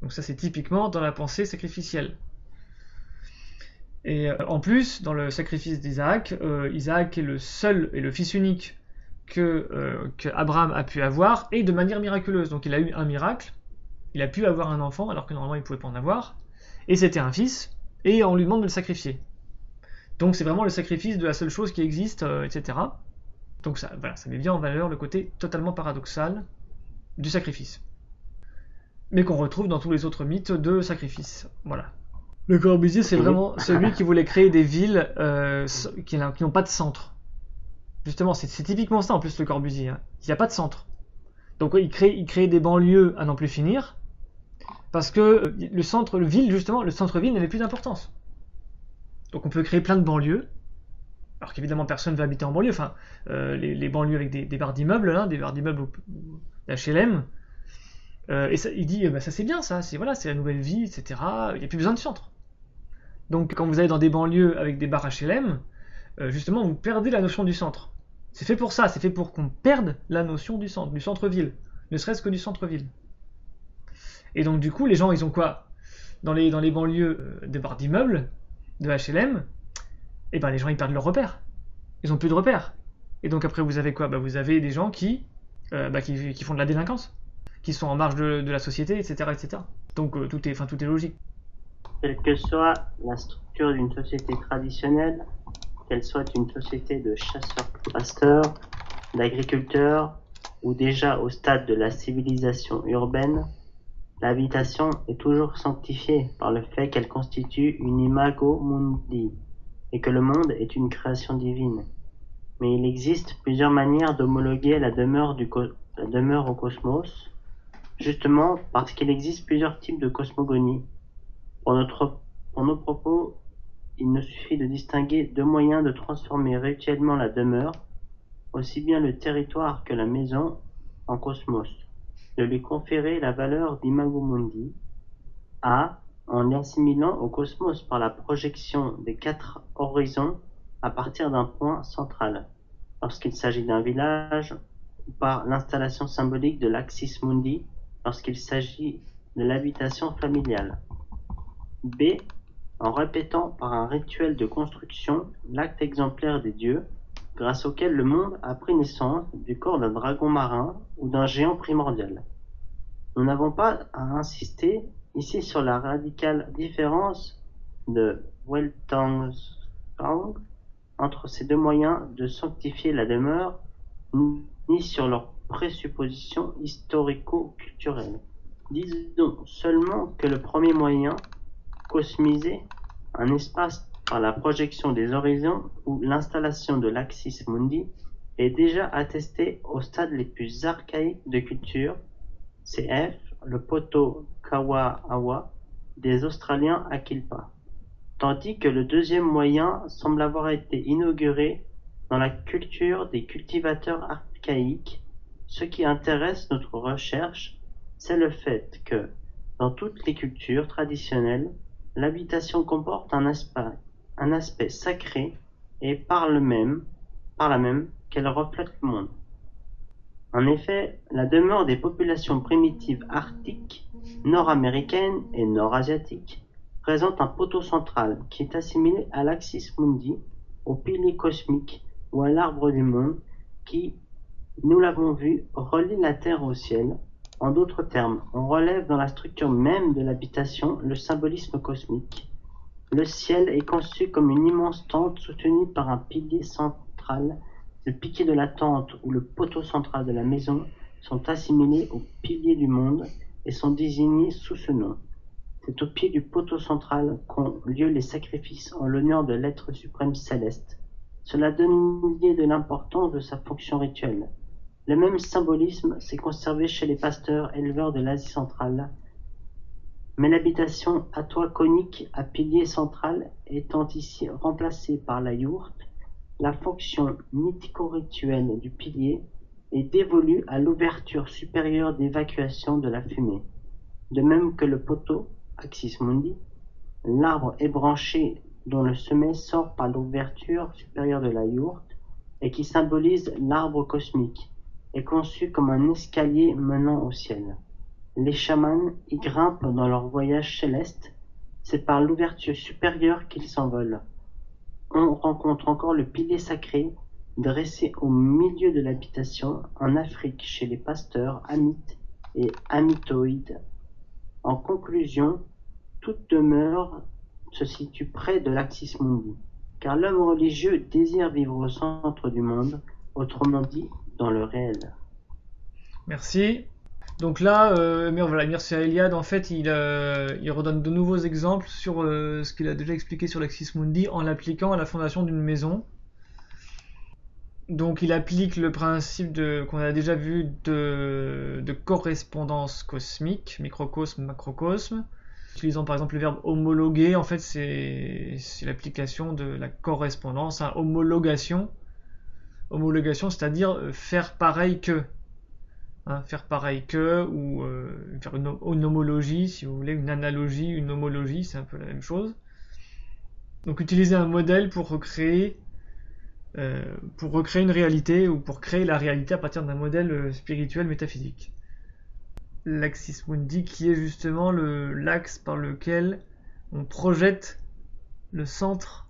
Donc ça, c'est typiquement dans la pensée sacrificielle. Et en plus, dans le sacrifice d'Isaac, Isaac est le seul et le fils unique que Abraham a pu avoir, et de manière miraculeuse. Donc il a eu un miracle, il a pu avoir un enfant alors que normalement il ne pouvait pas en avoir, et c'était un fils, et on lui demande de le sacrifier. Donc c'est vraiment le sacrifice de la seule chose qui existe, etc. Donc ça, voilà, ça met bien en valeur le côté totalement paradoxal du sacrifice. Mais qu'on retrouve dans tous les autres mythes de sacrifice. Voilà. Le Corbusier, c'est vraiment celui qui voulait créer des villes qui n'ont pas de centre. Justement, c'est typiquement ça en plus le Corbusier. Hein. Il n'y a pas de centre. Donc il crée des banlieues à n'en plus finir, parce que le centre-ville, justement, le centre-ville n'avait plus d'importance. Donc on peut créer plein de banlieues, alors qu'évidemment personne ne va habiter en banlieue, enfin les banlieues avec des barres d'immeubles, là, des barres d'immeubles d'HLM, et ça, il dit, bah, ça c'est bien ça, c'est voilà, c'est la nouvelle vie, etc. Il n'y a plus besoin de centre. Donc quand vous allez dans des banlieues avec des barres HLM, justement vous perdez la notion du centre. C'est fait pour ça, c'est fait pour qu'on perde la notion du centre, du centre-ville, ne serait-ce que du centre-ville. Et donc du coup, les gens, ils ont quoi dans les banlieues des barres d'immeubles, de HLM, et ben les gens, ils perdent leurs repères. Ils ont plus de repères. Et donc après, vous avez quoi? Vous avez des gens qui font de la délinquance, qui sont en marge de la société, etc. etc. Donc tout est logique. Quelle que soit la structure d'une société traditionnelle, qu'elle soit une société de chasseurs-pasteurs, d'agriculteurs, ou déjà au stade de la civilisation urbaine, l'habitation est toujours sanctifiée par le fait qu'elle constitue une imago mundi, et que le monde est une création divine. Mais il existe plusieurs manières d'homologuer la demeure au cosmos, justement parce qu'il existe plusieurs types de cosmogonie. Pour nos propos, il nous suffit de distinguer deux moyens de transformer rituellement la demeure, aussi bien le territoire que la maison, en cosmos, de lui conférer la valeur d'imago mundi, a, en l'assimilant au cosmos par la projection des quatre horizons à partir d'un point central, lorsqu'il s'agit d'un village, ou par l'installation symbolique de l'axis mundi, lorsqu'il s'agit de l'habitation familiale. B. En répétant par un rituel de construction l'acte exemplaire des dieux, grâce auquel le monde a pris naissance du corps d'un dragon marin ou d'un géant primordial. Nous n'avons pas à insister ici sur la radicale différence de Weltanschauung entre ces deux moyens de sanctifier la demeure, ni sur leurs présuppositions historico-culturelles. Disons seulement que le premier moyen, cosmiser un espace par la projection des horizons ou l'installation de l'axis mundi, est déjà attesté au stade les plus archaïques de culture, cf. le poteau Kawa-Awa des Australiens à Quilpa, tandis que le deuxième moyen semble avoir été inauguré dans la culture des cultivateurs archaïques. Ce qui intéresse notre recherche, c'est le fait que, dans toutes les cultures traditionnelles, l'habitation comporte un aspect sacré et par la même qu'elle reflète le monde. En effet, la demeure des populations primitives arctiques, nord-américaines et nord-asiatiques présente un poteau central qui est assimilé à l'axis mundi, au pilier cosmique ou à l'arbre du monde qui, nous l'avons vu, relie la terre au ciel. En d'autres termes, on relève dans la structure même de l'habitation le symbolisme cosmique. Le ciel est conçu comme une immense tente soutenue par un pilier central. Le piquet de la tente ou le poteau central de la maison sont assimilés au pilier du monde et sont désignés sous ce nom. C'est au pied du poteau central qu'ont lieu les sacrifices en l'honneur de l'être suprême céleste. Cela donne une idée de l'importance de sa fonction rituelle. Le même symbolisme s'est conservé chez les pasteurs éleveurs de l'Asie centrale, mais l'habitation à toit conique à pilier central étant ici remplacée par la yourte, la fonction mythico-rituelle du pilier est dévolue à l'ouverture supérieure d'évacuation de la fumée. De même que le poteau, axis mundi, l'arbre ébranché dont le sommet sort par l'ouverture supérieure de la yourte et qui symbolise l'arbre cosmique, est conçu comme un escalier menant au ciel. Les chamans y grimpent dans leur voyage céleste, c'est par l'ouverture supérieure qu'ils s'envolent. On rencontre encore le pilier sacré dressé au milieu de l'habitation en Afrique chez les pasteurs hamites et hamitoïdes. En conclusion, toute demeure se situe près de l'axis mundi. car l'homme religieux désire vivre au centre du monde, autrement dit, dans le réel. Merci. Donc là, voilà, Mircea Eliade, en fait, il redonne de nouveaux exemples sur ce qu'il a déjà expliqué sur l'Axis Mundi en l'appliquant à la fondation d'une maison. Donc il applique le principe qu'on a déjà vu de correspondance cosmique, microcosme, macrocosme, utilisant par exemple le verbe homologuer. En fait, c'est l'application de la correspondance, hein, homologation, c'est-à-dire faire pareil que. Hein, faire pareil que, ou faire une homologie, si vous voulez, une analogie, une homologie, c'est un peu la même chose. Donc utiliser un modèle pour recréer une réalité, ou pour créer la réalité à partir d'un modèle spirituel métaphysique. L'Axis Mundi, qui est justement l'axe par lequel on projette le centre,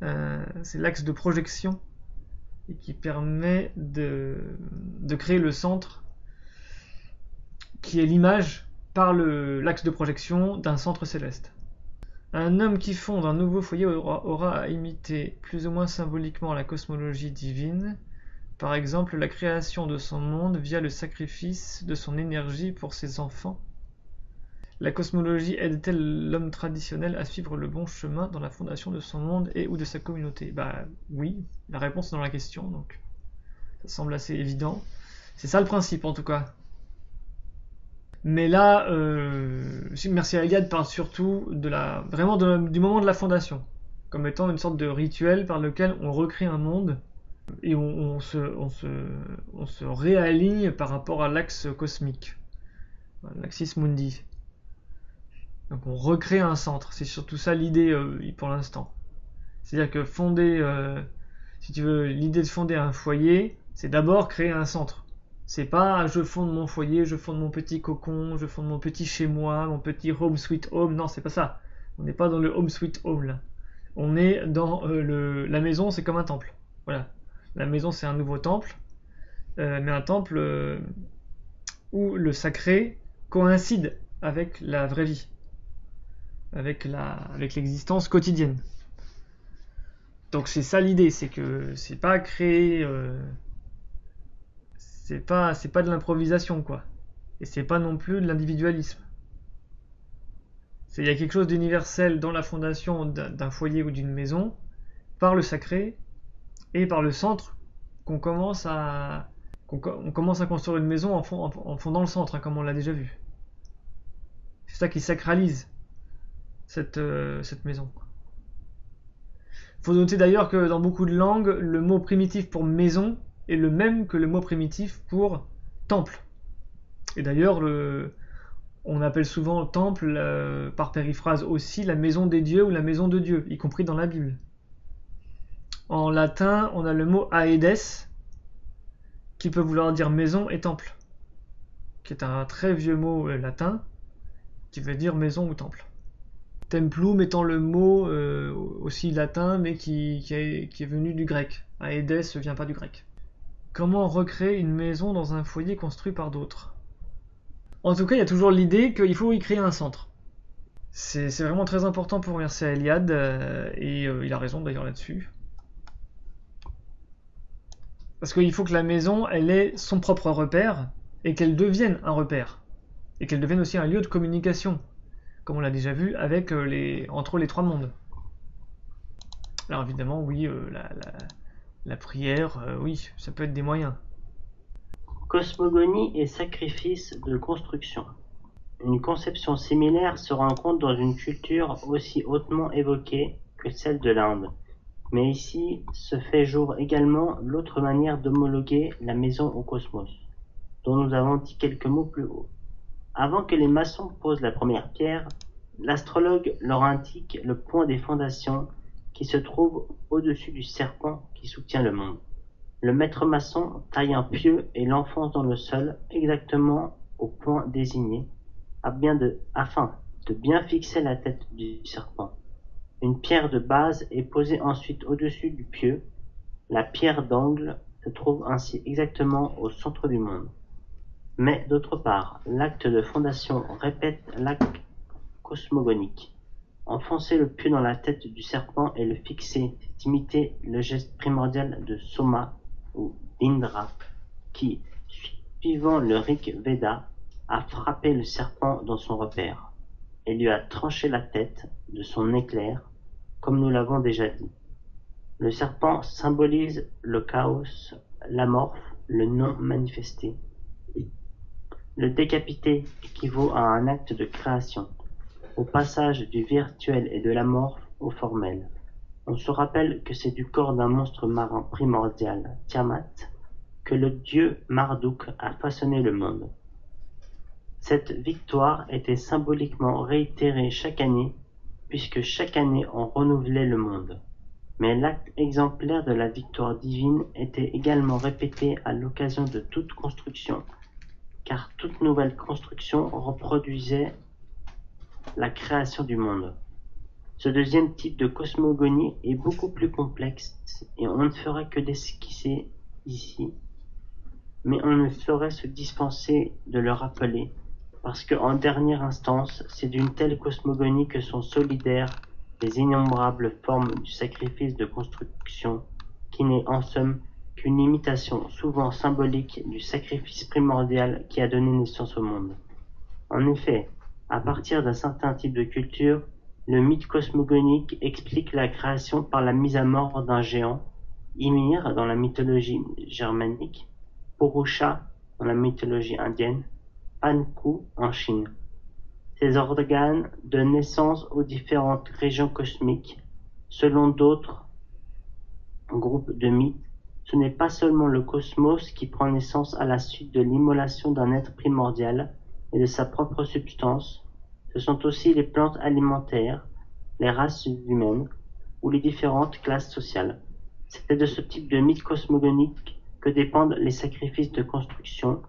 c'est l'axe de projection, et qui permet de créer le centre, qui est l'image par l'axe de projection d'un centre céleste. Un homme qui fonde un nouveau foyer aura à imiter plus ou moins symboliquement la cosmologie divine, par exemple la création de son monde via le sacrifice de son énergie pour ses enfants. La cosmologie aide-t-elle l'homme traditionnel à suivre le bon chemin dans la fondation de son monde et ou de sa communauté? Bah oui, la réponse est dans la question, donc ça semble assez évident. C'est ça le principe en tout cas. Mais là, Mircea Eliade parle surtout vraiment du moment de la fondation, comme étant une sorte de rituel par lequel on recrée un monde et on se réaligne par rapport à l'axe cosmique, l'Axis Mundi. Donc on recrée un centre, c'est surtout ça l'idée pour l'instant. C'est-à-dire que si tu veux, l'idée de fonder un foyer, c'est d'abord créer un centre. C'est pas je fonde mon foyer, je fonde mon petit cocon, je fonde mon petit chez moi, mon petit home sweet home. Non, c'est pas ça. On n'est pas dans le home sweet home là. On est dans la maison, c'est comme un temple. Voilà. La maison, c'est un nouveau temple, mais un temple où le sacré coïncide avec la vraie vie, avec l'existence quotidienne. Donc c'est ça l'idée, c'est que c'est pas créer, c'est pas de l'improvisation quoi, et c'est pas non plus de l'individualisme. Il y a quelque chose d'universel dans la fondation d'un foyer ou d'une maison, par le sacré et par le centre, on commence à construire une maison en fondant le centre, hein, comme on l'a déjà vu. C'est ça qui sacralise cette maison. Il faut noter d'ailleurs que dans beaucoup de langues, le mot primitif pour maison est le même que le mot primitif pour temple. Et d'ailleurs, on appelle souvent temple, par périphrase aussi, la maison des dieux ou la maison de Dieu, y compris dans la Bible. En latin, on a le mot aedes, qui peut vouloir dire maison et temple, qui est un très vieux mot latin, qui veut dire maison ou temple. Templum étant le mot aussi latin, mais qui est venu du grec. Aedes ne vient pas du grec. Comment recréer une maison dans un foyer construit par d'autres? En tout cas, il y a toujours l'idée qu'il faut y créer un centre. C'est vraiment très important pour Mircea Eliade, et il a raison d'ailleurs là-dessus. Parce qu'il faut que la maison, elle ait son propre repère, et qu'elle devienne un repère. Et qu'elle devienne aussi un lieu de communication, comme on l'a déjà vu avec entre les trois mondes. Alors évidemment, oui, la prière, oui, ça peut être des moyens. Cosmogonie et sacrifice de construction. Une conception similaire se rencontre dans une culture aussi hautement évoquée que celle de l'Inde. Mais ici se fait jour également l'autre manière d'homologuer la maison au cosmos, dont nous avons dit quelques mots plus haut. Avant que les maçons posent la première pierre, l'astrologue leur indique le point des fondations qui se trouve au-dessus du serpent qui soutient le monde. Le maître maçon taille un pieu et l'enfonce dans le sol exactement au point désigné, afin de bien fixer la tête du serpent. Une pierre de base est posée ensuite au-dessus du pieu. La pierre d'angle se trouve ainsi exactement au centre du monde. Mais d'autre part, l'acte de fondation répète l'acte cosmogonique. Enfoncer le pieu dans la tête du serpent et le fixer, c'est imiter le geste primordial de Soma ou d'Indra, qui, suivant le Rig Veda, a frappé le serpent dans son repère et lui a tranché la tête de son éclair, comme nous l'avons déjà dit. Le serpent symbolise le chaos, l'amorphe, le non manifesté. Le décapité équivaut à un acte de création, au passage du virtuel et de l'amorphe au formel. On se rappelle que c'est du corps d'un monstre marin primordial, Tiamat, que le dieu Marduk a façonné le monde. Cette victoire était symboliquement réitérée chaque année, puisque chaque année on renouvelait le monde. Mais l'acte exemplaire de la victoire divine était également répété à l'occasion de toute construction, car toute nouvelle construction reproduisait la création du monde. Ce deuxième type de cosmogonie est beaucoup plus complexe et on ne fera que l'esquisser ici, mais on ne saurait se dispenser de le rappeler, parce qu'en dernière instance, c'est d'une telle cosmogonie que sont solidaires les innombrables formes du sacrifice de construction, qui n'est en somme qu'une imitation souvent symbolique du sacrifice primordial qui a donné naissance au monde. En effet, à partir d'un certain type de culture, le mythe cosmogonique explique la création par la mise à mort d'un géant, Ymir dans la mythologie germanique, Purusha dans la mythologie indienne, Anku en Chine. Ces organes donnent naissance aux différentes régions cosmiques. Selon d'autres groupes de mythes, ce n'est pas seulement le cosmos qui prend naissance à la suite de l'immolation d'un être primordial et de sa propre substance, ce sont aussi les plantes alimentaires, les races humaines ou les différentes classes sociales. C'est de ce type de mythe cosmogonique que dépendent les sacrifices de construction.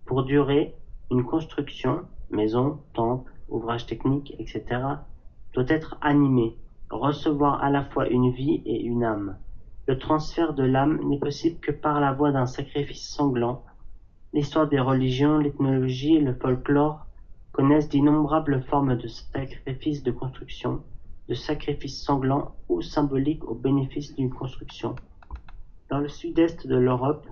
Pour durer, une construction, maison, temple, ouvrage technique, etc., doit être animée, recevoir à la fois une vie et une âme. Le transfert de l'âme n'est possible que par la voie d'un sacrifice sanglant. L'histoire des religions, l'ethnologie et le folklore connaissent d'innombrables formes de sacrifices de construction, de sacrifices sanglants ou symboliques au bénéfice d'une construction. Dans le sud-est de l'Europe,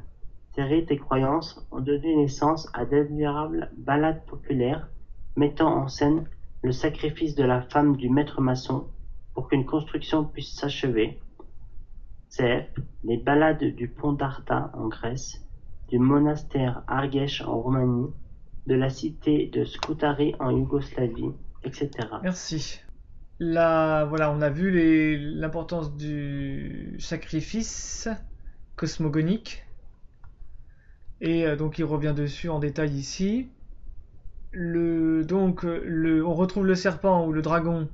ces rites et croyances ont donné naissance à d'admirables ballades populaires mettant en scène le sacrifice de la femme du maître maçon pour qu'une construction puisse s'achever. C'est les ballades du pont d'Arta en Grèce, du monastère Argeș en Roumanie, de la cité de Scutari en Yougoslavie, etc. Merci. Là, voilà, on a vu l'importance du sacrifice cosmogonique. Et donc il revient dessus en détail ici. On retrouve le serpent ou le dragon,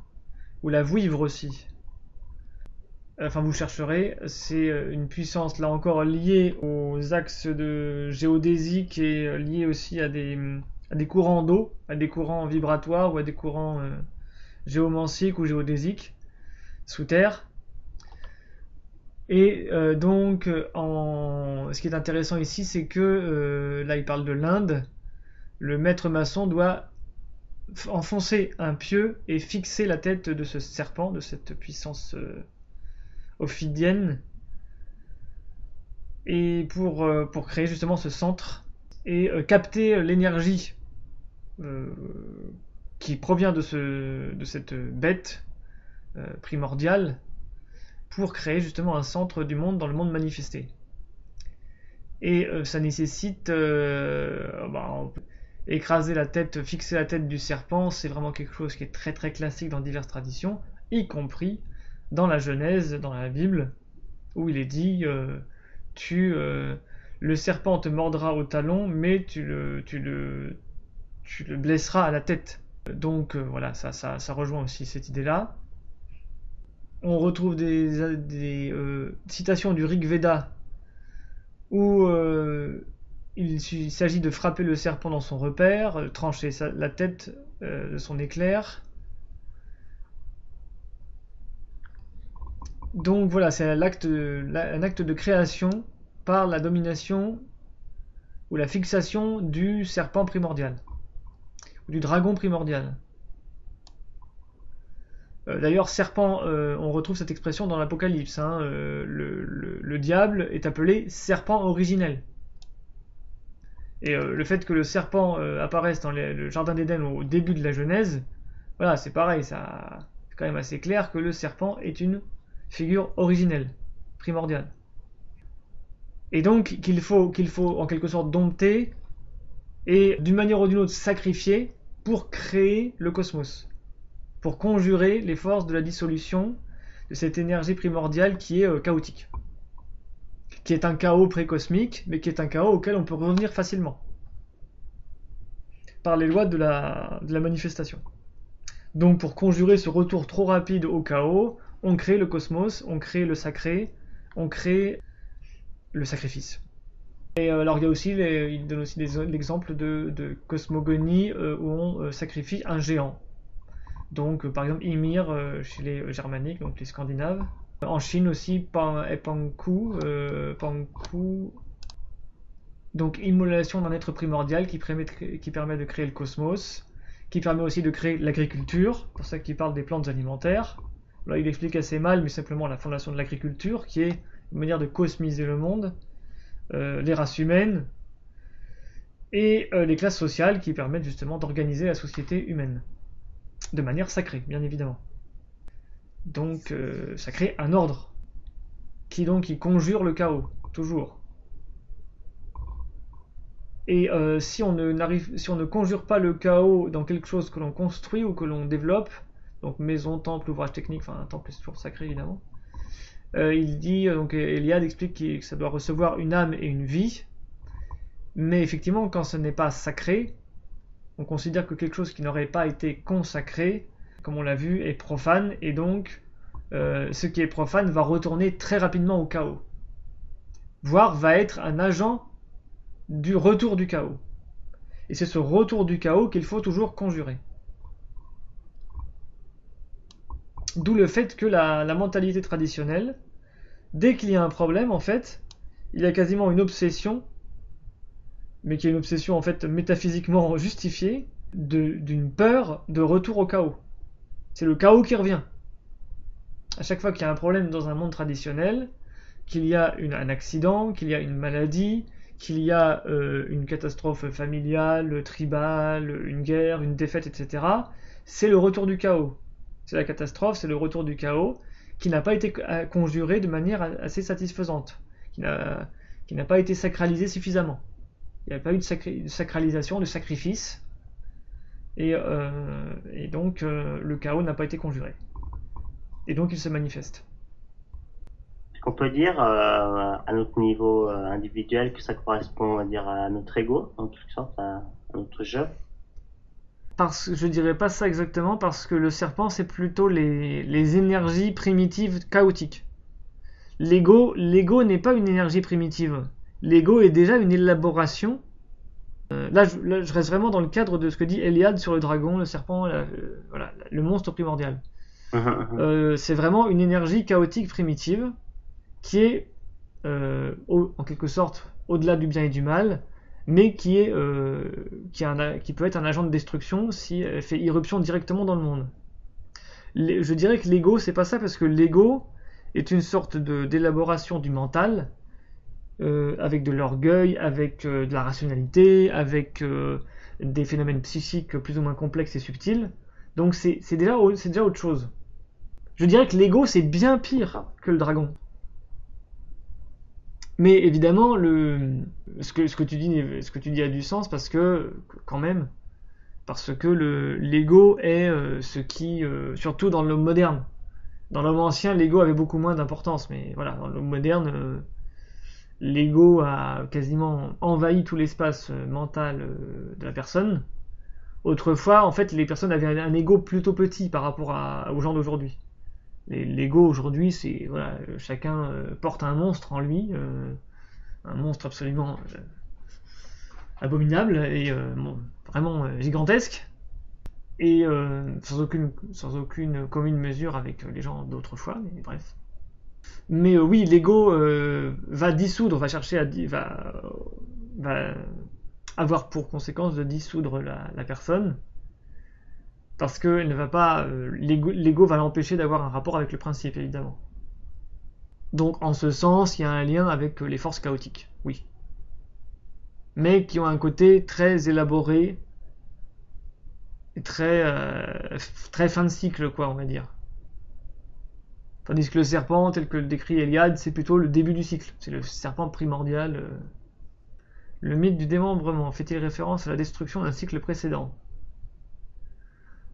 ou la vouivre aussi. Enfin, vous chercherez, c'est une puissance là encore liée aux axes géodésiques et liée aussi à des courants d'eau, à des courants vibratoires ou à des courants géomanciques ou géodésiques sous terre. Et ce qui est intéressant ici, c'est que là il parle de l'Inde, le maître maçon doit enfoncer un pieu et fixer la tête de ce serpent, de cette puissance ophidienne, et pour créer justement ce centre et capter l'énergie qui provient de cette bête primordiale pour créer justement un centre du monde dans le monde manifesté. Et ça nécessite écraser la tête, fixer la tête du serpent, c'est vraiment quelque chose qui est très très classique dans diverses traditions, y compris dans la Genèse, dans la Bible, où il est dit le serpent te mordra au talon, mais tu le blesseras à la tête. Donc voilà, ça rejoint aussi cette idée-là. On retrouve des citations du Rig Veda où il s'agit de frapper le serpent dans son repère, trancher la tête de son éclair. Donc voilà, c'est un acte de création par la domination ou la fixation du serpent primordial, ou du dragon primordial. D'ailleurs, serpent, on retrouve cette expression dans l'Apocalypse, hein, le diable est appelé serpent originel. Et le fait que le serpent apparaisse dans le jardin d'Éden au début de la Genèse, voilà, c'est pareil, c'est quand même assez clair que le serpent est une figure originelle, primordiale. Et donc qu'il faut en quelque sorte dompter et d'une manière ou d'une autre sacrifier pour créer le cosmos, pour conjurer les forces de la dissolution de cette énergie primordiale qui est chaotique, qui est un chaos précosmique, mais qui est un chaos auquel on peut revenir facilement par les lois de la manifestation. Donc pour conjurer ce retour trop rapide au chaos, on crée le cosmos, on crée le sacré, on crée le sacrifice. Et alors il donne aussi l'exemple de cosmogonie où on sacrifie un géant. Donc par exemple Ymir chez les germaniques, donc les scandinaves. En Chine aussi Panku, donc immolation d'un être primordial qui permet de créer le cosmos, qui permet aussi de créer l'agriculture, pour ça qu'il parle des plantes alimentaires. Là il explique assez mal, mais simplement la fondation de l'agriculture, qui est une manière de cosmiser le monde, les races humaines, et les classes sociales qui permettent justement d'organiser la société humaine, de manière sacrée, bien évidemment. Donc ça crée un ordre, qui conjure le chaos, toujours. Et si on ne conjure pas le chaos dans quelque chose que l'on construit ou que l'on développe, donc maison, temple, ouvrage technique, enfin un temple c'est toujours sacré évidemment, il dit, donc Eliade explique que ça doit recevoir une âme et une vie, mais effectivement quand ce n'est pas sacré, on considère que quelque chose qui n'aurait pas été consacré, comme on l'a vu, est profane, et donc ce qui est profane va retourner très rapidement au chaos, voire va être un agent du retour du chaos. Et c'est ce retour du chaos qu'il faut toujours conjurer. D'où le fait que la mentalité traditionnelle, dès qu'il y a un problème, en fait, il y a quasiment une obsession, mais qui est une obsession en fait métaphysiquement justifiée, d'une peur de retour au chaos. C'est le chaos qui revient. À chaque fois qu'il y a un problème dans un monde traditionnel, qu'il y a un accident, qu'il y a une maladie, qu'il y a une catastrophe familiale, tribale, une guerre, une défaite, etc., c'est le retour du chaos. C'est la catastrophe, c'est le retour du chaos qui n'a pas été conjuré de manière assez satisfaisante, qui n'a pas été sacralisé suffisamment. Il n'y a pas eu de sacralisation, de sacrifice, et donc le chaos n'a pas été conjuré. Et donc il se manifeste. Est-ce qu'on peut dire à notre niveau individuel que ça correspond, on va dire, à notre ego, en quelque sorte, à notre jeu? Je dirais pas ça exactement, parce que le serpent c'est plutôt les énergies primitives chaotiques. L'ego n'est pas une énergie primitive. L'ego est déjà une élaboration. Là, je reste vraiment dans le cadre de ce que dit Eliade sur le dragon, le serpent, voilà, le monstre primordial. C'est vraiment une énergie chaotique primitive qui est en quelque sorte au-delà du bien et du mal, mais qui peut être un agent de destruction si elle fait irruption directement dans le monde. Je dirais que l'ego, c'est pas ça, parce que l'ego est une sorte d'élaboration du mental, avec de l'orgueil, avec de la rationalité, avec des phénomènes psychiques plus ou moins complexes et subtils. Donc c'est déjà autre chose. Je dirais que l'ego, c'est bien pire que le dragon. Mais évidemment, ce que tu dis a du sens, parce que l'ego est ce qui, surtout dans l'homme moderne. Dans l'homme ancien, l'ego avait beaucoup moins d'importance, mais voilà, dans l'homme moderne, l'ego a quasiment envahi tout l'espace mental de la personne. Autrefois, en fait, les personnes avaient un ego plutôt petit par rapport aux gens d'aujourd'hui. L'ego aujourd'hui, c'est voilà, chacun porte un monstre en lui, un monstre absolument abominable et vraiment gigantesque, et sans aucune commune mesure avec les gens d'autrefois, mais bref. Mais oui, l'ego va dissoudre, va avoir pour conséquence de dissoudre la personne, Parce que elle ne va pas, l'ego va l'empêcher d'avoir un rapport avec le principe, évidemment. Donc en ce sens, il y a un lien avec les forces chaotiques, oui. Mais qui ont un côté très élaboré, et très fin de cycle, quoi, on va dire. Tandis que le serpent, tel que le décrit Eliade, c'est plutôt le début du cycle. C'est le serpent primordial. Le mythe du démembrement fait-il référence à la destruction d'un cycle précédent?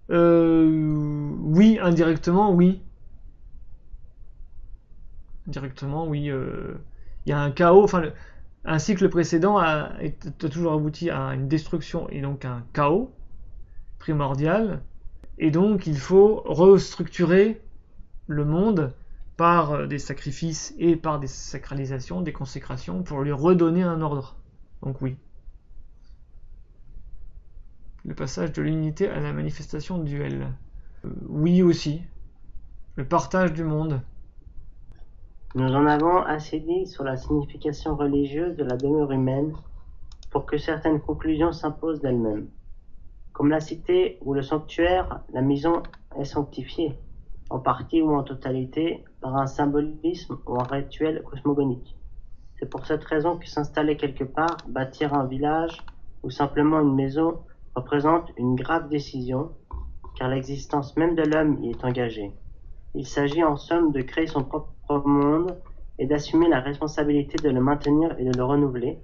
Oui, indirectement, oui. Directement, oui. Il y a un chaos. Enfin, un cycle précédent a toujours abouti à une destruction et donc un chaos primordial. Et donc, il faut restructurer le monde par des sacrifices et par des sacralisations, des consécrations, pour lui redonner un ordre. Donc oui. Le passage de l'unité à la manifestation duel. Oui aussi. Le partage du monde. Nous en avons assez dit sur la signification religieuse de la demeure humaine pour que certaines conclusions s'imposent d'elles-mêmes. Comme la cité ou le sanctuaire, la maison est sanctifiée, en partie ou en totalité, par un symbolisme ou un rituel cosmogonique. C'est pour cette raison que s'installer quelque part, bâtir un village ou simplement une maison représente une grave décision, car l'existence même de l'homme y est engagée. Il s'agit en somme de créer son propre monde et d'assumer la responsabilité de le maintenir et de le renouveler.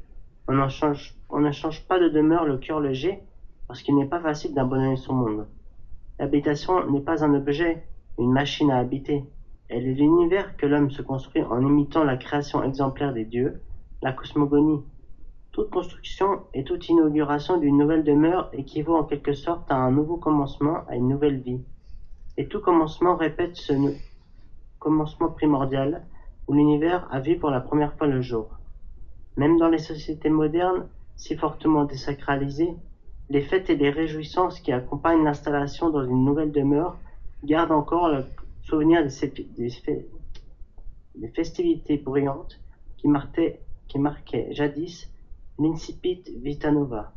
On ne change pas de demeure le cœur léger, parce qu'il n'est pas facile d'abandonner son monde. L'habitation n'est pas un objet, une machine à habiter. Elle est l'univers que l'homme se construit en imitant la création exemplaire des dieux, la cosmogonie. Toute construction et toute inauguration d'une nouvelle demeure équivaut en quelque sorte à un nouveau commencement, à une nouvelle vie. Et tout commencement répète ce commencement primordial, où l'univers a vu pour la première fois le jour. Même dans les sociétés modernes, si fortement désacralisées, les fêtes et les réjouissances qui accompagnent l'installation dans une nouvelle demeure gardent encore le souvenir des festivités bruyantes qui marquaient jadis l'incipit vita nova.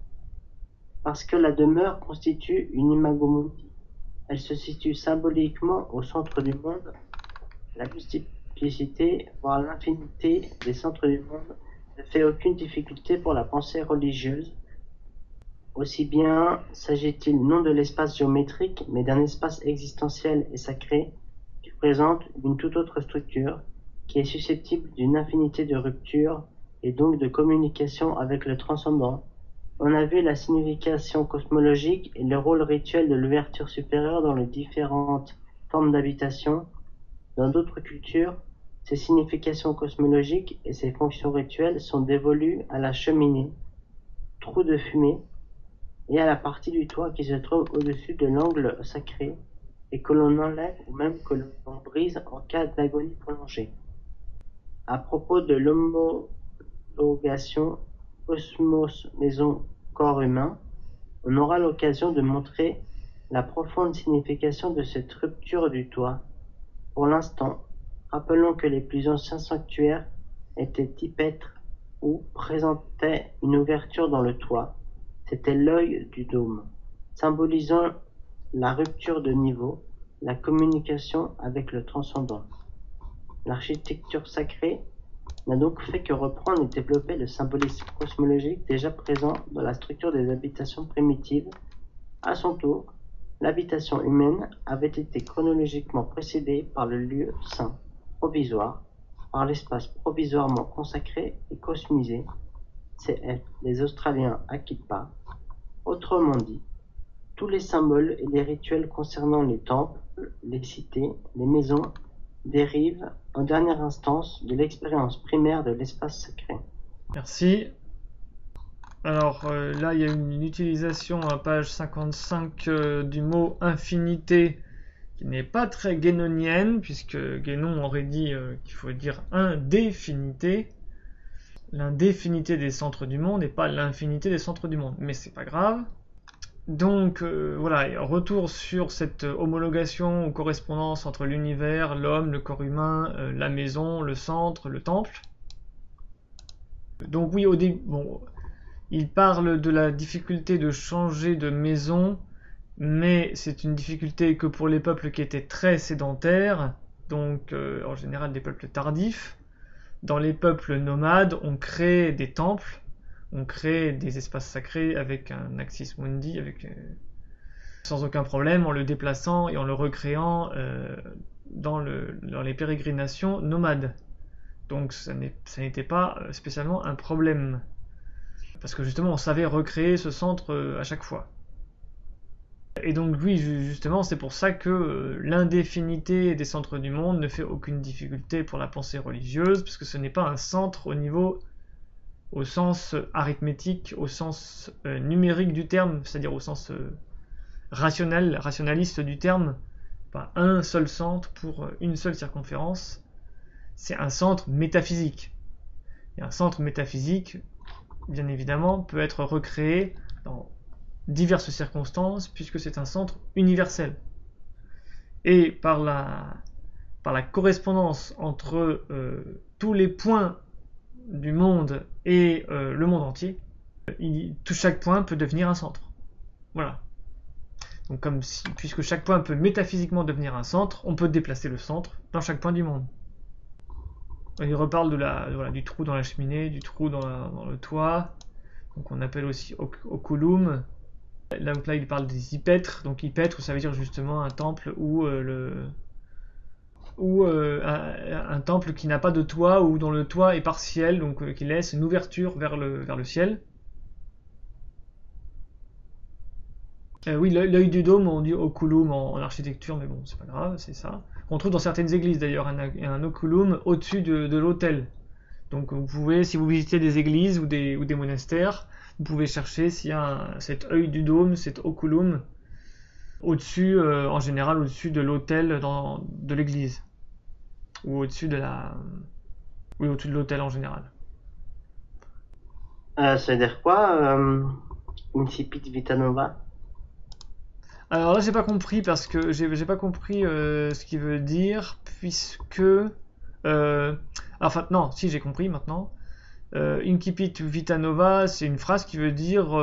Parce que la demeure constitue une imago mundi, elle se situe symboliquement au centre du monde. La multiplicité, voire l'infinité des centres du monde ne fait aucune difficulté pour la pensée religieuse. Aussi bien s'agit-il non de l'espace géométrique, mais d'un espace existentiel et sacré qui présente une toute autre structure, qui est susceptible d'une infinité de ruptures et donc de communication avec le transcendant. On a vu la signification cosmologique et le rôle rituel de l'ouverture supérieure dans les différentes formes d'habitation. Dans d'autres cultures, ces significations cosmologiques et ces fonctions rituelles sont dévolues à la cheminée, trou de fumée, et à la partie du toit qui se trouve au-dessus de l'angle sacré et que l'on enlève ou même que l'on brise en cas d'agonie prolongée. À propos de l'homologation cosmos-maison-corps humain, on aura l'occasion de montrer la profonde signification de cette rupture du toit. Pour l'instant, rappelons que les plus anciens sanctuaires étaient typêtres ou présentaient une ouverture dans le toit. C'était l'œil du dôme, symbolisant la rupture de niveau, la communication avec le transcendant. L'architecture sacrée n'a donc fait que reprendre et développer le symbolisme cosmologique déjà présent dans la structure des habitations primitives. À son tour, l'habitation humaine avait été chronologiquement précédée par le lieu saint, provisoire, par l'espace provisoirement consacré et cosmisé, cf. les Australiens Akipa. Autrement dit, tous les symboles et les rituels concernant les temples, les cités, les maisons dérivent en dernière instance de l'expérience primaire de l'espace sacré. Merci. Alors là, il y a une utilisation à page 55 du mot infinité qui n'est pas très guénonienne, puisque Guénon aurait dit qu'il faut dire indéfinité. L'indéfinité des centres du monde et pas l'infinité des centres du monde. Mais c'est pas grave. Donc voilà, retour sur cette homologation ou correspondance entre l'univers, l'homme, le corps humain, la maison, le centre, le temple. Donc oui, au début, bon, il parle de la difficulté de changer de maison mais c'est une difficulté que pour les peuples qui étaient très sédentaires, donc en général des peuples tardifs. Dans les peuples nomades, on crée des temples, on crée des espaces sacrés avec un axis mundi, sans aucun problème, en le déplaçant et en le recréant dans les pérégrinations nomades. Donc ça n'était pas spécialement un problème. Parce que justement, on savait recréer ce centre à chaque fois. Et donc oui, justement, c'est pour ça que l'indéfinité des centres du monde ne fait aucune difficulté pour la pensée religieuse, parce que ce n'est pas un centre au sens arithmétique, au sens numérique du terme, c'est-à-dire au sens rationaliste du terme, pas un seul centre pour une seule circonférence, c'est un centre métaphysique. Et un centre métaphysique, bien évidemment, peut être recréé dans diverses circonstances, puisque c'est un centre universel. Et par la correspondance entre tous les points du monde et le monde entier, chaque point peut devenir un centre. Voilà. Donc puisque chaque point peut métaphysiquement devenir un centre, on peut déplacer le centre dans chaque point du monde. Il reparle du trou dans la cheminée, du trou dans le toit, donc on appelle aussi oculum. Là il parle des hypètres, donc hypètre ça veut dire justement un temple un temple qui n'a pas de toit ou dont le toit est partiel, donc qui laisse une ouverture vers le ciel. Oui, l'œil du dôme, on dit oculum en architecture, mais bon, c'est pas grave, c'est ça. On trouve dans certaines églises d'ailleurs un oculum au-dessus de l'autel. Donc vous pouvez, si vous visitez des églises ou des monastères, vous pouvez chercher s'il y a cet œil du dôme, cet oculum, au-dessus, en général au-dessus de l'autel de l'église. Ou au-dessus de au-dessus de l'autel en général. Ça veut dire quoi, Incipit Vita Nova? Alors là, j'ai pas compris parce que j'ai pas compris ce qu'il veut dire, puisque. Enfin, non, si j'ai compris maintenant. Incipit Vita Nova, c'est une phrase qui veut dire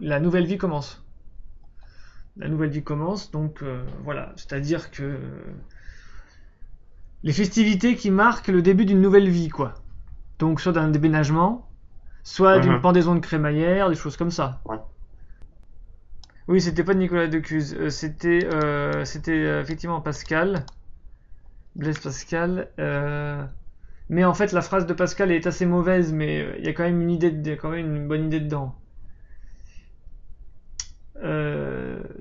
la nouvelle vie commence. La nouvelle vie commence, donc voilà. C'est-à-dire que les festivités qui marquent le début d'une nouvelle vie, quoi. Donc soit d'un déménagement, soit d'une pendaison de crémaillère, des choses comme ça. Ouais. Oui, c'était pas Nicolas Decuse, c'était effectivement Pascal, Blaise Pascal. Mais en fait, la phrase de Pascal est assez mauvaise, mais il y a quand même une bonne idée dedans.